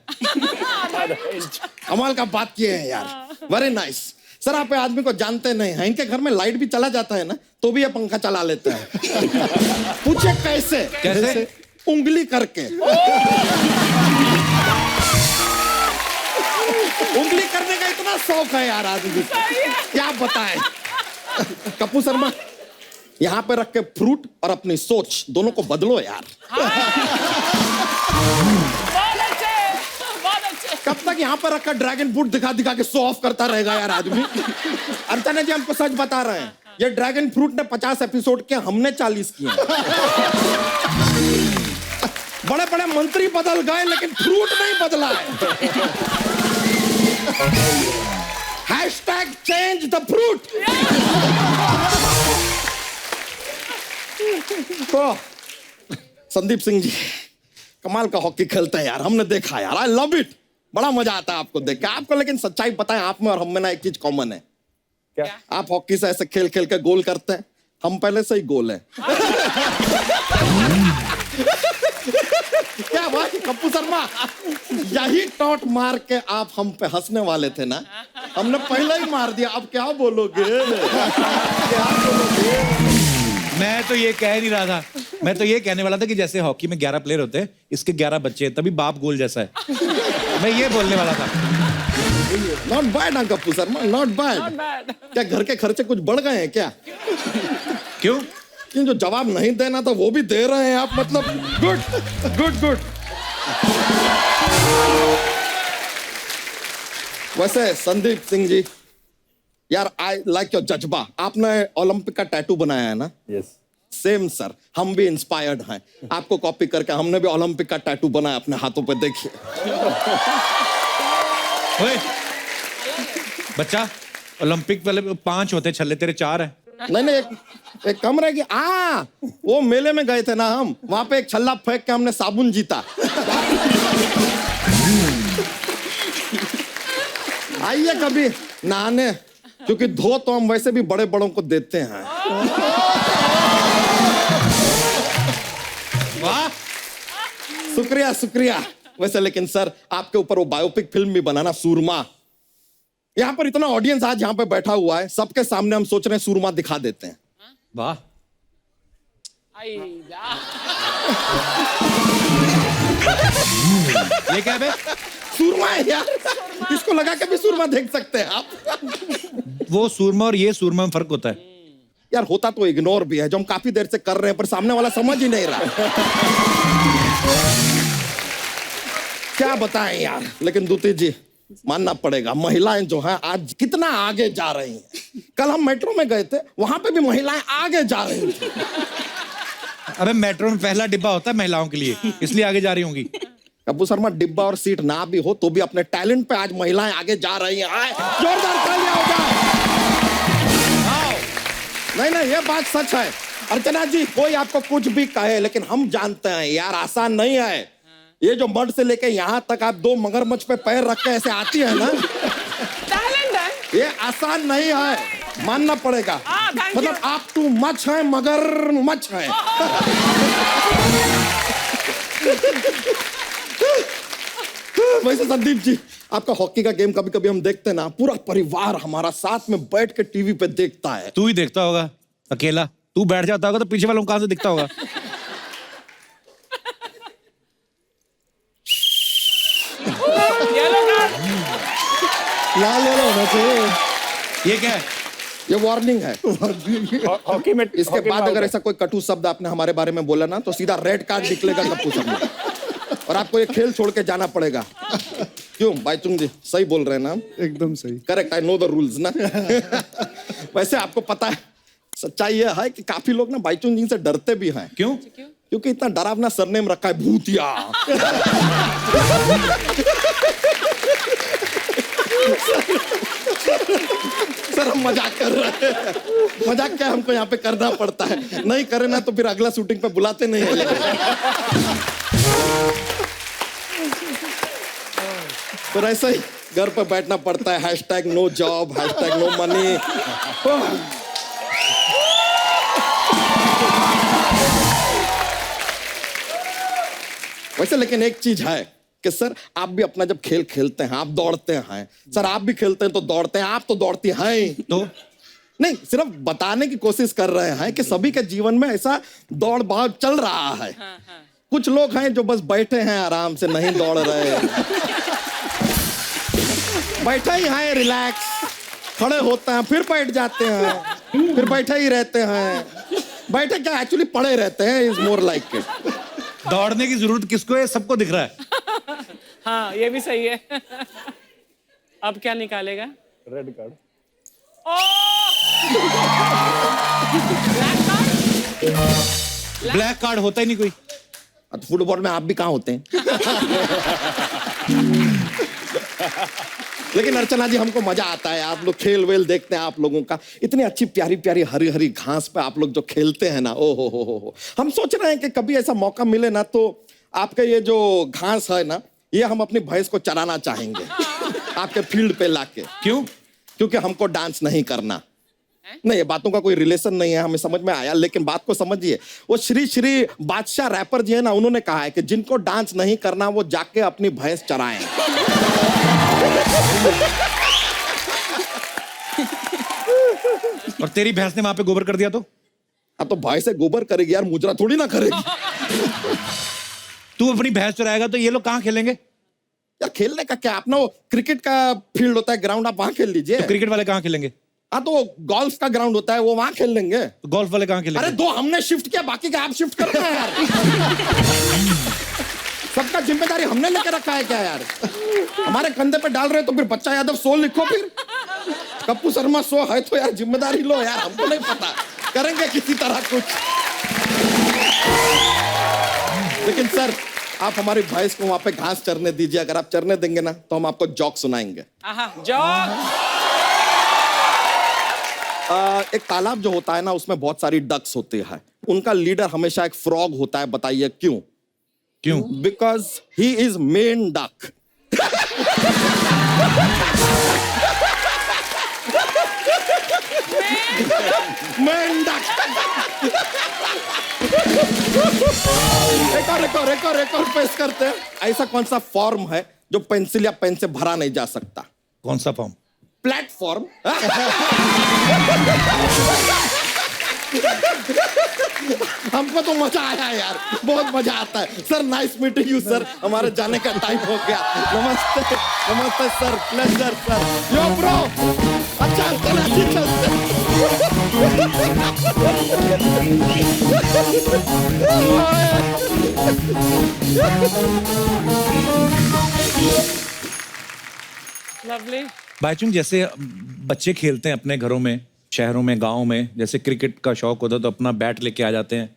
कमाल का बात किए हैं यार, वेरी नाइस। सर आप आदमी को जानते नहीं हैं, इनके घर में लाइट भी चला जाता है ना तो भी ये पंखा चला लेते हैं। पूछे कैसे? कैसे? उंगली करके। उंगली करने का इतना शौक है यार आदमी को, क्या बताएं। कप्पू शर्मा, यहाँ पे रख के फ्रूट और अपनी सोच दोनों को बदलो यार। कब तक यहाँ पर रखकर ड्रैगन फ्रूट दिखा दिखा के शो ऑफ करता रहेगा यार आदमी? अर्चना जी हमको सच बता रहे हैं, ये ड्रैगन फ्रूट ने 50 एपिसोड किए, हमने 40 किए। बड़े बड़े मंत्री बदल गए लेकिन फ्रूट नहीं बदला है। Hashtag change the fruit. तो संदीप सिंह जी कमाल का हॉकी खेलते हैं यार, हमने देखा यार, आई लव इट। बड़ा मजा आता है आपको देख के। आपको लेकिन सच्चाई पता है, आप में और हम में ना एक चीज कॉमन है। क्या? आप हॉकी से ऐसे खेल खेल के गोल करते हैं, हम पहले से ही गोल है। क्या भाई कप्पू शर्मा, यही टॉट मार के आप हम पे हंसने वाले थे ना, हमने पहले ही मार दिया, अब क्या बोलोगे? क्या बोलोगे? मैं तो ये कह नहीं रहा था, मैं तो ये कहने वाला था कि जैसे हॉकी में 11 प्लेयर होते हैं, इसके 11 बच्चे हैं, तभी बाप गोल जैसा है। मैं ये बोलने वाला था। Not bad Kappu Sharma, not bad. क्या घर के खर्चे कुछ बढ़ गए हैं क्या? क्यों? जो जवाब नहीं देना था वो भी दे रहे हैं आप, मतलब गुड गुड गुड। वैसे संदीप सिंह जी यार, आई लाइक योर जज्बा। आपने ओलंपिक का टैटू बनाया है ना? यस। सेम सर, हम भी इंस्पायर्ड हैं आपको कॉपी करके, हमने भी ओलंपिक का टैटू बनाया अपने हाथों पे, देखिए। ओए बच्चा, ओलंपिक वाले 5 होते छल्ले, तेरे 4 हैं। नहीं, एक कम रहेगी। वो मेले में गए थे ना हम, वहां पे एक छल्ला फेंक के हमने साबुन जीता। आइए कभी नहाने, क्योंकि धो तो हम वैसे भी बड़े बड़ों को देते हैं। वाह, शुक्रिया शुक्रिया। वैसे लेकिन सर आपके ऊपर वो बायोपिक फिल्म भी बनाना, सूरमा। यहाँ पर इतना ऑडियंस आज यहाँ पे बैठा हुआ है, सबके सामने हम सोच रहे हैं सूरमा दिखा देते हैं। वाह, ये क्या बे? सूरमा है यार, इसको लगा के भी सूरमा देख सकते हैं आप। वो सूरमा और ये सूरमा में फर्क होता है। यार होता तो इग्नोर भी है, जो हम काफी देर से कर रहे हैं, पर सामने वाला समझ ही नहीं रहा। क्या बताएं यार, लेकिन दूती जी मानना पड़ेगा, महिलाएं जो हैं आज कितना आगे जा रही हैं। कल हम मेट्रो में गए थे, वहां पे भी महिलाएं आगे जा रही थी। अबे मेट्रो में पहला डिब्बा होता है महिलाओं के लिए, इसलिए आगे जा रही होंगी। कपूर शर्मा, डिब्बा और सीट ना भी हो तो भी अपने टैलेंट पे आज महिलाएं आगे जा रही हैं। आए, जोरदार तालियां हो जाए। नहीं, ये बात सच है। अर्चना जी, कोई आपको कुछ भी कहे, लेकिन हम जानते हैं यार आसान नहीं है। ये जो मर्द से लेके यहाँ तक आप 2 मगरमच्छ पे पैर रख के ऐसे आती है ना, ये आसान नहीं है, मानना पड़ेगा। मतलब आप टू मच है, मगर मच है। वैसे संदीप जी, आपका हॉकी का गेम कभी कभी हम देखते हैं ना, पूरा परिवार हमारा साथ में बैठ के टीवी पे देखता है। तू ही देखता होगा अकेला, तू बैठ जाता होगा तो पीछे वालों को कहां से दिखता होगा? लाल वाला होना चाहिए। ये क्या है? ये वार्निंग है। हॉकी में इसके बाद अगर ऐसा कोई कटु शब्द आपने हमारे बारे में बोला ना, तो सीधा रेड कार्ड निकलेगा कपूर शर्मा, और आपको ये खेल छोड़ के जाना पड़ेगा। क्यों बाईचुंग जी, सही बोल रहे हैं ना? एकदम सही। Correct, I know the rules ना। वैसे आपको पता है, सच्चाई ये है कि काफी लोग ना बाईचुंग जी से डरते भी हैं। क्यों? क्योंकि इतना डरावना सरनेम रखा है, भूतिया। सर हम मजाक कर रहे हैं, मजाक क्या हमको यहाँ पे करना पड़ता है, नहीं करे ना तो फिर अगला शूटिंग पे बुलाते नहीं है। तो ऐसा ही घर पे बैठना पड़ता है, hashtag no job, hashtag no money. वैसे लेकिन एक चीज है कि सर आप भी अपना जब खेल खेलते हैं, आप दौड़ते हैं, सर आप भी खेलते हैं तो दौड़ते हैं, आप तो दौड़ती हैं तो नहीं, सिर्फ बताने की कोशिश कर रहे हैं कि सभी के जीवन में ऐसा दौड़ भाग चल रहा है। कुछ लोग हैं जो बस बैठे हैं आराम से, नहीं दौड़ रहे, बैठे ही हैं रिलैक्स, खड़े होते हैं फिर बैठ जाते हैं, फिर बैठे ही रहते हैं। बैठे क्या, एक्चुअली पड़े रहते हैं, इज मोर लाइक इट। दौड़ने की जरूरत किसको है? सबको दिख रहा है। हाँ, ये भी सही है। अब क्या निकालेगा? Red card. ब्लैक कार्ड होता ही नहीं कोई। फुटबॉल में आप भी कहाँ होते हैं? लेकिन अर्चना जी, हमको मजा आता है, आप लोग खेल वेल देखते हैं, आप लोगों का इतनी अच्छी प्यारी प्यारी हरी हरी घास पे आप लोग जो खेलते हैं ना, ओ हो। हम सोच रहे हैं कि कभी ऐसा मौका मिले ना, तो आपके ये जो घास है ना, ये हम अपनी भैंस को चराना चाहेंगे आपके फील्ड पे लाके। क्यों? क्योंकि हमको डांस नहीं करना। नहीं, ये बातों का कोई रिलेशन नहीं है, हमें समझ में आया, लेकिन बात को समझिए। वो श्री श्री बादशाह रैपर जी है ना, उन्होंने कहा है कि जिनको डांस नहीं करना वो जाके अपनी भैंस चराएं। और तेरी भैंस ने वहां पे गोबर कर दिया तो? हाँ, तो भाई से गोबर करेगी यार, मुजरा थोड़ी ना करेगी। तू अपनी भैंस चराएगा तो ये लोग कहाँ खेलेंगे? यार खेलने का क्या, अपना वो क्रिकेट का फील्ड होता है, ग्राउंड, आप वहां खेल लीजिए। तो क्रिकेट वाले कहाँ खेलेंगे? हाँ, तो गोल्फ का ग्राउंड होता है, वो वहां खेल लेंगे। तो गोल्फ वाले कहाँ खेलेंगे? अरे 2 हमने शिफ्ट किया, बाकी का आप शिफ्ट करना है यार। सबका जिम्मेदारी हमने लेकर रखा है क्या यार? हमारे कंधे पे डाल रहे तो फिर बच्चा यादव 100 लिखो, फिर कपूर शर्मा 100 है तो यार जिम्मेदारी लो यार, हमको नहीं पता, करेंगे किसी तरह कुछ। लेकिन सर आप हमारी भैंस को वहां पे घास चरने दीजिए, अगर आप चरने देंगे ना तो हम आपको जोक सुनाएंगे। एक तालाब जो होता है ना, उसमें बहुत सारी डक्स होती है, उनका लीडर हमेशा एक फ्रॉग होता है, बताइए क्यों? क्यों? Because he is main duck. मेंढक। एक और पेश करते हैं। ऐसा कौन सा फॉर्म है जो पेंसिल या पेन से भरा नहीं जा सकता? कौन सा फॉर्म? प्लेटफॉर्म। हमको तो मजा आया यार, बहुत मजा आता है sir. Nice meeting you sir. हमारे जाने का टाइम हो गया। नमस्ते नमस्ते सर, प्लेजर सर। यो ब्रो, अच्छा चलते चलते। लवली। बाईचुंग, जैसे बच्चे खेलते हैं अपने घरों में, शहरों में, गाँव में, जैसे क्रिकेट का शौक होता है तो अपना बैट लेके आ जाते हैं,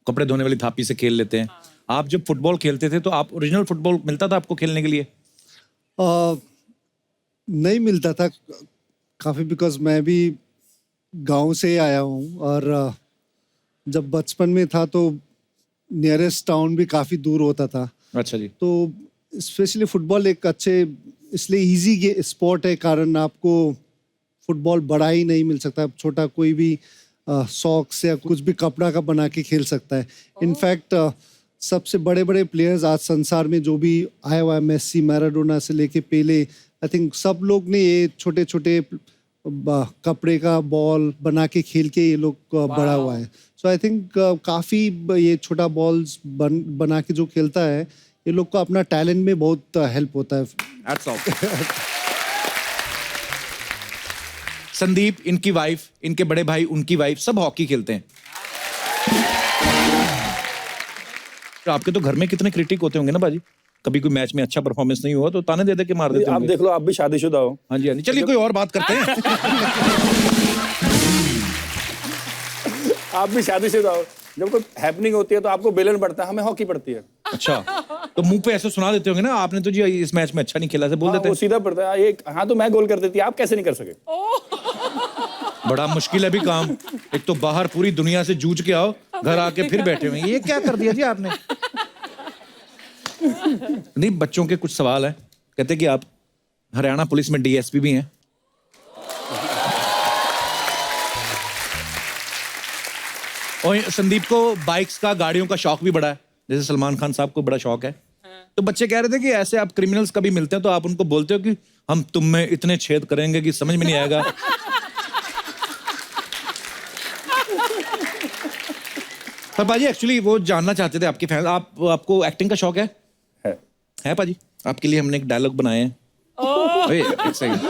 कपड़े धोने वाली थापी से खेल लेते हैं। आप जब फुटबॉल खेलते थे तो आप ओरिजिनल फुटबॉल मिलता था आपको खेलने के लिए? नहीं मिलता था काफ़ी, बिकॉज मैं भी गांव से आया हूँ और जब बचपन में था तो नियरेस्ट टाउन भी काफ़ी दूर होता था। अच्छा जी। तो स्पेशली फुटबॉल एक अच्छे इसलिए इजी स्पोर्ट है कारण आपको फुटबॉल बड़ा ही नहीं मिल सकता, छोटा कोई भी सॉक्स या कुछ भी कपड़ा का बना के खेल सकता है। इनफैक्ट सबसे बड़े बड़े प्लेयर्स आज संसार में जो भी आया हुआ है, मेसी, मैराडोना से लेके पेले, आई थिंक सब लोग ने ये छोटे छोटे कपड़े का बॉल बना के खेल के ये लोग बड़ा हुआ है। सो आई थिंक काफ़ी ये छोटा बॉल्स बना के जो खेलता है ये लोग को अपना टैलेंट में बहुत हेल्प होता है। Hats off. संदीप, इनकी वाइफ, इनके बड़े भाई, उनकी वाइफ, सब हॉकी खेलते हैं। तो आपके तो घर में कितने क्रिटिक होते होंगे ना बाजी? कभी कोई मैच में अच्छा परफॉर्मेंस नहीं हुआ तो ताने दे दे के मार देते आप होंगे। देख लो, आप भी शादीशुदा हो। हाँ जी, हाँ जी। चलिए कोई और बात करते हैं। आप भी शादीशुदा हो। जब कोई हैपनिंग होती है तो आपको बेलन पड़ता है, हमें हॉकी पड़ती है। अच्छा, तो मुंह पे ऐसे सुना देते होंगे ना, आपने तो जी इस मैच में अच्छा नहीं खेला, से बोल देते वो हैं। सीधा पड़ता है। ये हाँ तो मैं गोल कर देती, आप कैसे नहीं कर सके? बड़ा मुश्किल है भी काम। एक तो बाहर पूरी दुनिया से जूझ के आओ, घर आके फिर बैठे हुए हैं। ये क्या कर दिया जी आपने? नहीं, बच्चों के कुछ सवाल है। कहते कि आप हरियाणा पुलिस में डीएसपी भी हैं। और संदीप को बाइक्स का, गाड़ियों का शौक भी बड़ा है, जैसे सलमान खान साहब को बड़ा शौक है। तो बच्चे कह रहे थे कि ऐसे आप क्रिमिनल्स कभी मिलते हैं तो आप उनको बोलते हो कि हम तुम में इतने छेद करेंगे कि समझ में नहीं आएगा। पर पाजी एक्चुअली वो जानना चाहते थे आपके फैंस, आपको एक्टिंग का शौक है? है पाजी, आपके लिए हमने एक डायलॉग बनाए हैं। ओए, एक सेकंड।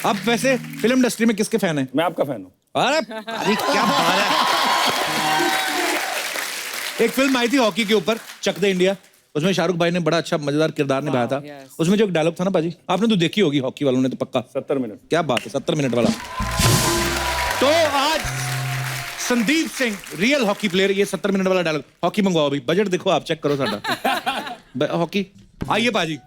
आप वैसे फिल्म इंडस्ट्री में किसके फैन हैं? मैं आपका फैन हूँ। अरे क्या बात है। एक फिल्म आई थी हॉकी के ऊपर, चक दे इंडिया, उसमें शाहरुख भाई ने बड़ा अच्छा मजेदार किरदार निभाया था। उसमें जो एक डायलॉग था ना पाजी, आपने तो देखी होगी, हॉकी वालों ने तो पक्का। 70 मिनट। क्या बात है, 70 मिनट वाला। तो आज Sandeep Singh, real hockey player, ये 70 मिनट वाला डायलॉग। हॉकी मंगवाओ अभी, बजट देखो आप, चेक करो साडा हॉकी। आइए पाजी।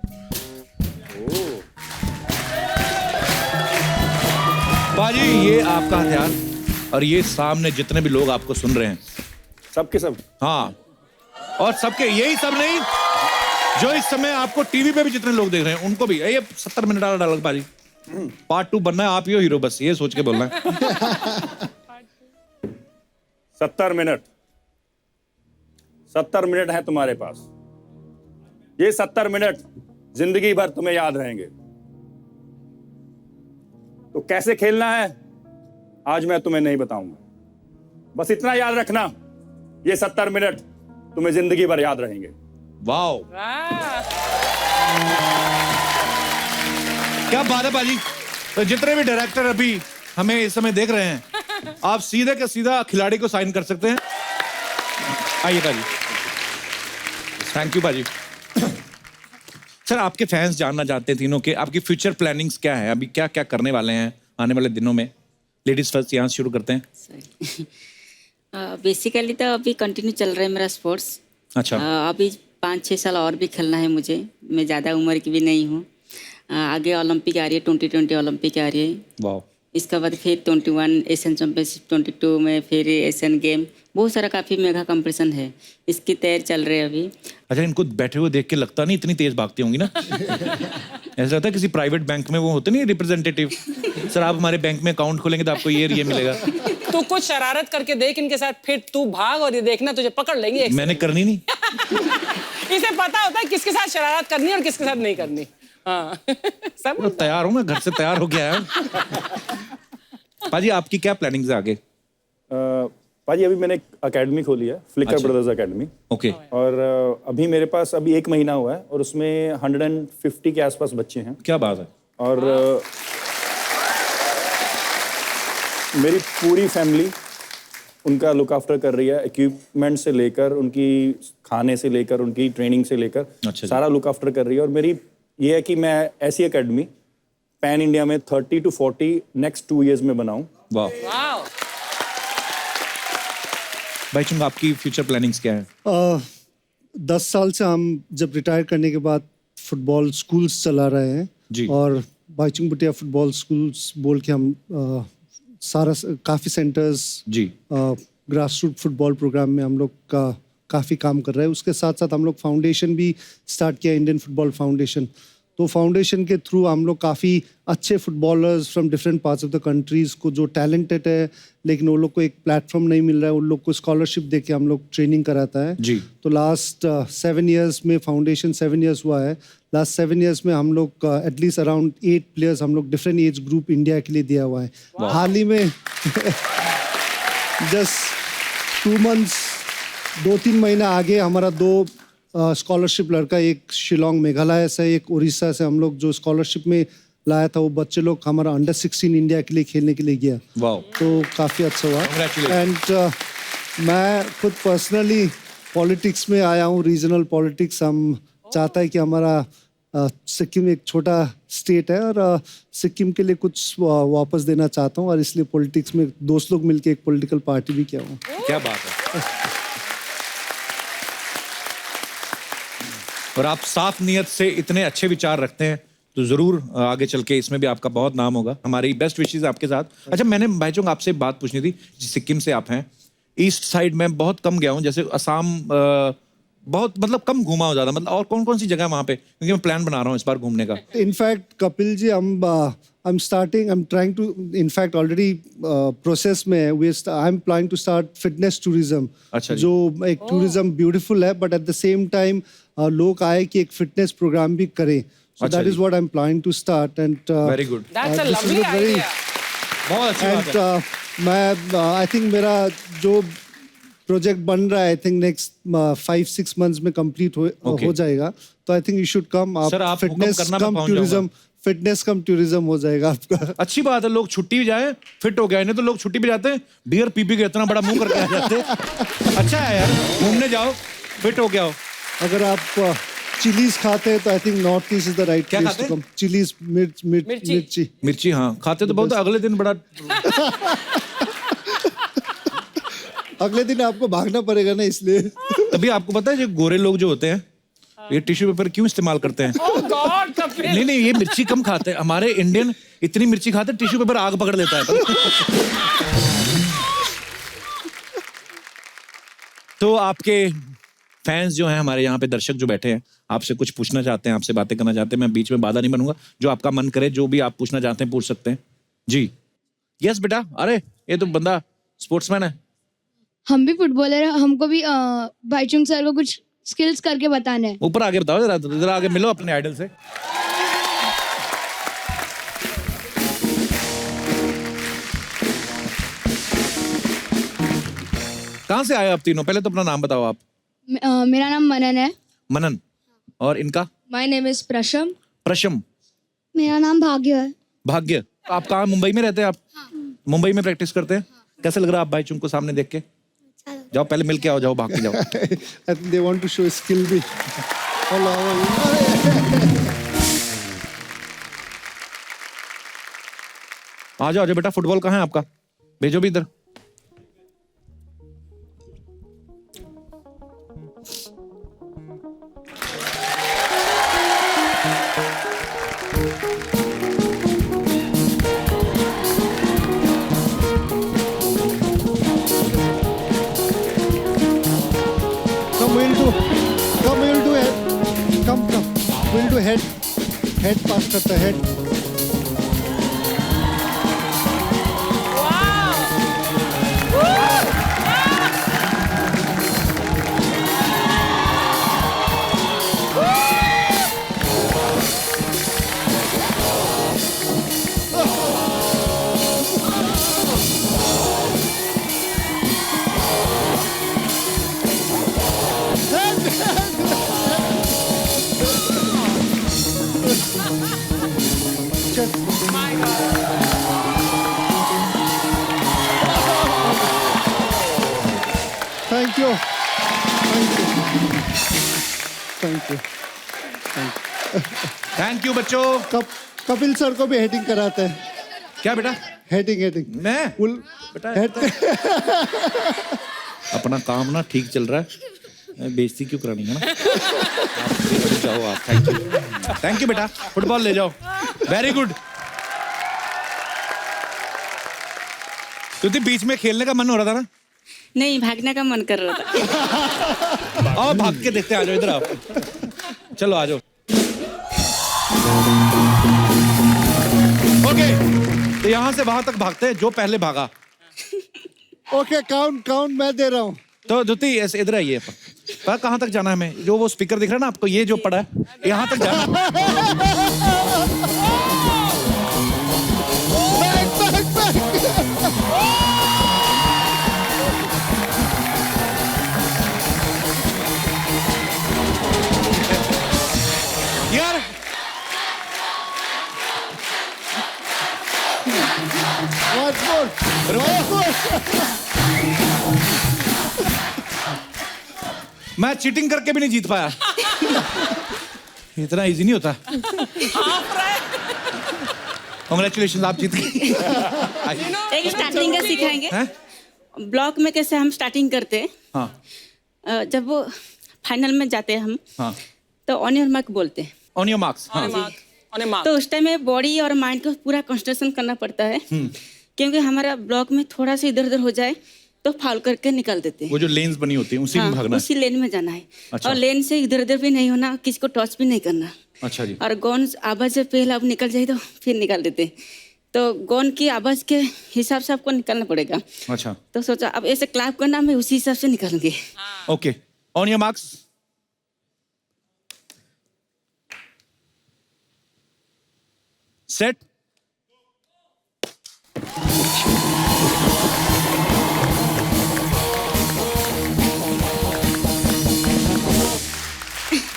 पाजी, ये आपका हथियार, और ये सामने जितने भी लोग आपको सुन रहे हैं, सबके सब। हाँ, और सबके, यही सब नहीं, जो इस समय आपको टीवी पे भी जितने लोग देख रहे हैं उनको भी। ये 70 मिनट वाला डायलॉग पाजी, पार्ट 2 बनना है, आप ही हो हीरो, बस ये सोच के बोलना है। 70 मिनट। 70 मिनट है तुम्हारे पास। ये 70 मिनट जिंदगी भर तुम्हें याद रहेंगे। तो कैसे खेलना है आज मैं तुम्हें नहीं बताऊंगा, बस इतना याद रखना, ये 70 मिनट तुम्हें जिंदगी भर याद रहेंगे। वाओ, क्या बात है पाजी। तो जितने भी डायरेक्टर अभी हमें इस समय देख रहे हैं, आप सीधे का सीधा खिलाड़ी को साइन कर सकते हैं। आइए पाजी। थैंक यू पाजी। सर, आपके फैंस जानना चाहते हैं तीनों के, आपकी फ्यूचर प्लानिंग्स क्या है, अभी क्या क्या करने वाले हैं आने वाले दिनों में? लेडीज फर्स्ट, यहाँ से शुरू करते हैं। बेसिकली तो अभी कंटिन्यू चल रहा है मेरा स्पोर्ट्स। अच्छा। अभी 5-6 साल और भी खेलना है मुझे, मैं ज़्यादा उम्र की भी नहीं हूँ। आगे ओलंपिक आ रही है, 2020 ओलंपिक आ रही है। वाह। इसके बाद फिर 21 एशियन चैंपियनशिप, 22 में फिर एशियन गेम, बहुत सारा काफ़ी मेगा कंपटीशन है, इसकी तैयारी चल रही है अभी। अच्छा, इनको बैठे हुए देख के लगता नहीं इतनी तेज भागती होंगी ना? ऐसा लगता है किसी प्राइवेट बैंक में वो होते नहीं रिप्रेजेंटेटिव, सर आप हमारे बैंक में अकाउंट खोलेंगे तो आपको ये मिलेगा। तू कुछ शरारत करके देख इनके साथ, फिर तू भाग और ये देखना तुझे पकड़ लेंगे। मैंने करनी नहीं। इसे पता होता है किसके साथ शरारत करनी है और किसके साथ नहीं करनी। हाँ सब तो तैयार हूँ मैं, घर से तैयार हो गया है। पाजी आपकी क्या प्लानिंग है आगे? पाजी अभी मैंने एक अकेडमी खोली है, फ्लिकर ब्रदर्स अकेडमी। ओके। और अभी मेरे पास अभी 1 महीना हुआ है और उसमें 150 के आसपास बच्चे हैं। क्या बात है। और मेरी पूरी फैमिली उनका लुक आफ्टर कर रही है, इक्विपमेंट से लेकर उनकी खाने से लेकर उनकी ट्रेनिंग से लेकर अच्छा सारा लुक आफ्टर कर रही है। और मेरी ये है कि मैं ऐसी एकेडमी पैन इंडिया में 30 to 40 नेक्स्ट 2 years में बनाऊं। वाह। भाई चुंग आपकी फ्यूचर प्लानिंग्स क्या है? 10 साल से हम जब रिटायर करने के बाद फुटबॉल स्कूल्स चला रहे हैं जी। और बाइचुंग भूटिया फुटबॉल स्कूल्स बोल के हम काफ़ी सेंटर्स जी ग्रास रूट फुटबॉल प्रोग्राम में हम लोग का काफ़ी काम कर रहे हैं। उसके साथ साथ हम लोग फाउंडेशन भी स्टार्ट किया, इंडियन फुटबॉल फाउंडेशन। तो फाउंडेशन के थ्रू हम लोग काफ़ी अच्छे footballers from different parts of the countries को जो टैलेंटेड है लेकिन वो लोग को एक प्लेटफॉर्म नहीं मिल रहा है, उन लोग को स्कॉलरशिप दे के हम लोग ट्रेनिंग कराता है जी। तो लास्ट 7 years में फाउंडेशन 7 years हुआ है। लास्ट 7 years में हम लोग एटलीस्ट अराउंड 8 players हम लोग डिफरेंट एज ग्रुप इंडिया के लिए दिया हुआ है। हाल ही में जस्ट 2 months 2-3 महीना आगे हमारा 2 स्कॉलरशिप लड़का, एक शिलोंग मेघालय से, एक उड़ीसा से हम लोग जो स्कॉलरशिप में लाया था, वो बच्चे लोग हमारा अंडर 16 इंडिया के लिए खेलने के लिए गया। वाह। तो काफ़ी अच्छा हुआ। Congratulations। एंड मैं खुद पर्सनली पॉलिटिक्स में आया हूँ, रीजनल पॉलिटिक्स। हम चाहता है कि हमारा सिक्किम एक छोटा स्टेट है और सिक्किम के लिए कुछ वापस देना चाहता हूँ और इसलिए पॉलिटिक्स में दोस्त लोग मिलके एक पॉलिटिकल पार्टी भी किया हूँ। क्या बात है। और आप साफ नियत से इतने अच्छे विचार रखते हैं तो जरूर आगे चल के इसमें भी आपका बहुत नाम होगा। हमारी बेस्ट विशेस आपके साथ। अच्छा, मैंने भाईचुंग आपसे बात पूछनी थी, सिक्किम से आप हैं, ईस्ट साइड में बहुत कम गया हूँ, जैसे असम बहुत मतलब कम घूमा हो ज़्यादा, मतलब और कौन कौन सी जगह वहाँ पे, क्योंकि मैं प्लान बना रहा हूँ इस बार घूमने का। In fact Kapil ji, I'm trying to, in fact already process में है, I'm planning to start fitness tourism। अच्छा जी। जो एक टूरिज्म ब्यूटीफुल है but at the same time लोग आए कि एक फिटनेस प्रोग्राम भी करें। So अच्छा that is ji. what I'm planning to start and Very good। That's a this is lovely very- idea। बहुत अच्छी बात है। and मैं आई थिंक मेरा जो प्रोजेक्ट बन रहा है आई थिंक नेक्स्ट 5-6 months में कंप्लीट हो जाएगा। तो I think you should come. Sir, आप हुक्म फिटनेस करना, मैं कम पहुंच टूरिज्म, जाऊंगा। फिटनेस कम टूरिज्म हो जाएगा आपका। अच्छी बात है, लोग छुट्टी भी जाए फिट हो गए, नहीं तो लोग छुट्टी भी जाते हैं बियर पी के इतना बड़ा मुंह करके आ जाते हैं। अच्छा है यार, घूमने जाओ फिट हो गया हो। अगर आप चिलीज खाते हैं तो I think north east is the right क्या प्लेस खाते टू कम। चिलीज, मिर्ची। मिर्ची, हाँ खाते तो बहुत, अगले दिन बड़ा अगले दिन आपको भागना पड़ेगा ना, इसलिए। तभी आपको पता है जो गोरे लोग जो होते हैं ये टिश्यू पेपर क्यों इस्तेमाल करते हैं? Oh God, Kapil. नहीं, ये मिर्ची कम खाते हैं। हमारे इंडियन इतनी मिर्ची खाते हैं टिश्यू पेपर आग पकड़ लेता है। तो आपके फैंस जो हैं, हमारे यहाँ पे दर्शक जो बैठे हैं, आपसे कुछ पूछना चाहते हैं, आपसे बातें करना चाहते हैं। मैं बीच में बाधा नहीं बनूंगा, जो आपका मन करे, जो भी आप पूछना चाहते हैं पूछ सकते हैं जी। यस बेटा, अरे ये तो बंदा स्पोर्ट्समैन है। हम भी फुटबॉलर हैं, हमको भी भाईचुंग सर को कुछ स्किल्स करके बताना है। ऊपर आगे बताओ जरा, जरा आगे मिलो अपने आइडल से। कहाँ से आए आप तीनों? पहले तो अपना नाम बताओ आप। मेरा नाम मनन है। मनन। और इनका? My name is Prasham. Prasham. मेरा नाम भाग्य है। भाग्य। आप कहाँ, मुंबई में रहते हैं आप? मुंबई में प्रैक्टिस करते हैं। कैसे लग रहा है आप भाई चुंग को सामने देख के? जाओ पहले मिल के आओ, जाओ भाग के जाओ। I think they want to show skill भी। आ जाओ बेटा, फुटबॉल कहाँ है आपका? भेजो भी इधर। हेड पास करता है, head. Thank you, thank you, thank you बच्चों। कपिल सर को भी हेडिंग कराते हैं। क्या बेटा? हेडिंग मैं फुल बेटा हेड। अपना काम ना ठीक चल रहा है, बेइज्जती क्यों करानी है ना। आप जाओ आप। थैंक यू बेटा, फुटबॉल ले जाओ। Very good. तो बीच में खेलने का मन हो रहा था ना? नहीं, भागने का मन कर रहा था। आओ भाग के देखते हैं, आ जाओ इधर आओ। चलो आ जाओ। ओके, तो यहाँ से वहां तक भागते हैं, जो पहले भागा। ओके, काउंट मैं दे रहा हूँ। तो द्युति ऐसे इधर आइए। पर कहाँ तक जाना है हमें? जो वो स्पीकर दिख रहा है ना आपको, ये जो पड़ा है, यहाँ तक जाना है। यार मैं चीटिंग करके भी नहीं जीत पाया। इतना इजी नहीं होता। कांग्रेचुलेशन, आप जीत गए। एक स्टार्टिंग का सिखाएंगे। ब्लॉक में कैसे हम स्टार्टिंग करते हैं। हाँ। जब वो फाइनल में जाते हैं हम, हाँ। तो ऑन योर मार्क बोलते हैं। On your marks. हाँ। तो उस टाइम में बॉडी और माइंड को पूरा कंसंट्रेशन करना पड़ता है, क्योंकि हमारा ब्लॉक में थोड़ा सा इधर उधर हो जाए तो फाउल करके निकाल देते हैं। वो जो लेन्स बनी होती है उसी में भागना है। उसी लेन में जाना है। अच्छा। और लेन से इधर उधर भी नहीं होना, किसी को टच भी नहीं करना। अच्छा जी। और गोन आवाज से पहले अब निकल जाए तो फिर निकाल देते हैं। तो गोन की आवाज के हिसाब से आपको निकालना पड़ेगा। अच्छा। तो सोचा अब ऐसे क्लैप करना, मैं उसी हिसाब से निकालूंगी। Okay, on your marks, set.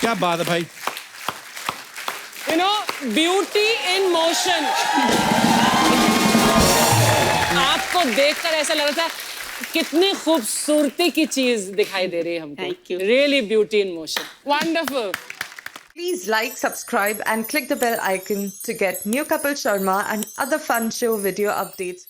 क्या बात है भाई। You know, beauty in motion. आपको देखकर ऐसा लग रहा था कितनी खूबसूरती की चीज दिखाई दे रही है हमको। Thank you. Really beauty in motion. Wonderful. Please like, subscribe and click the bell icon to get new Kapil Sharma and other fun show video updates.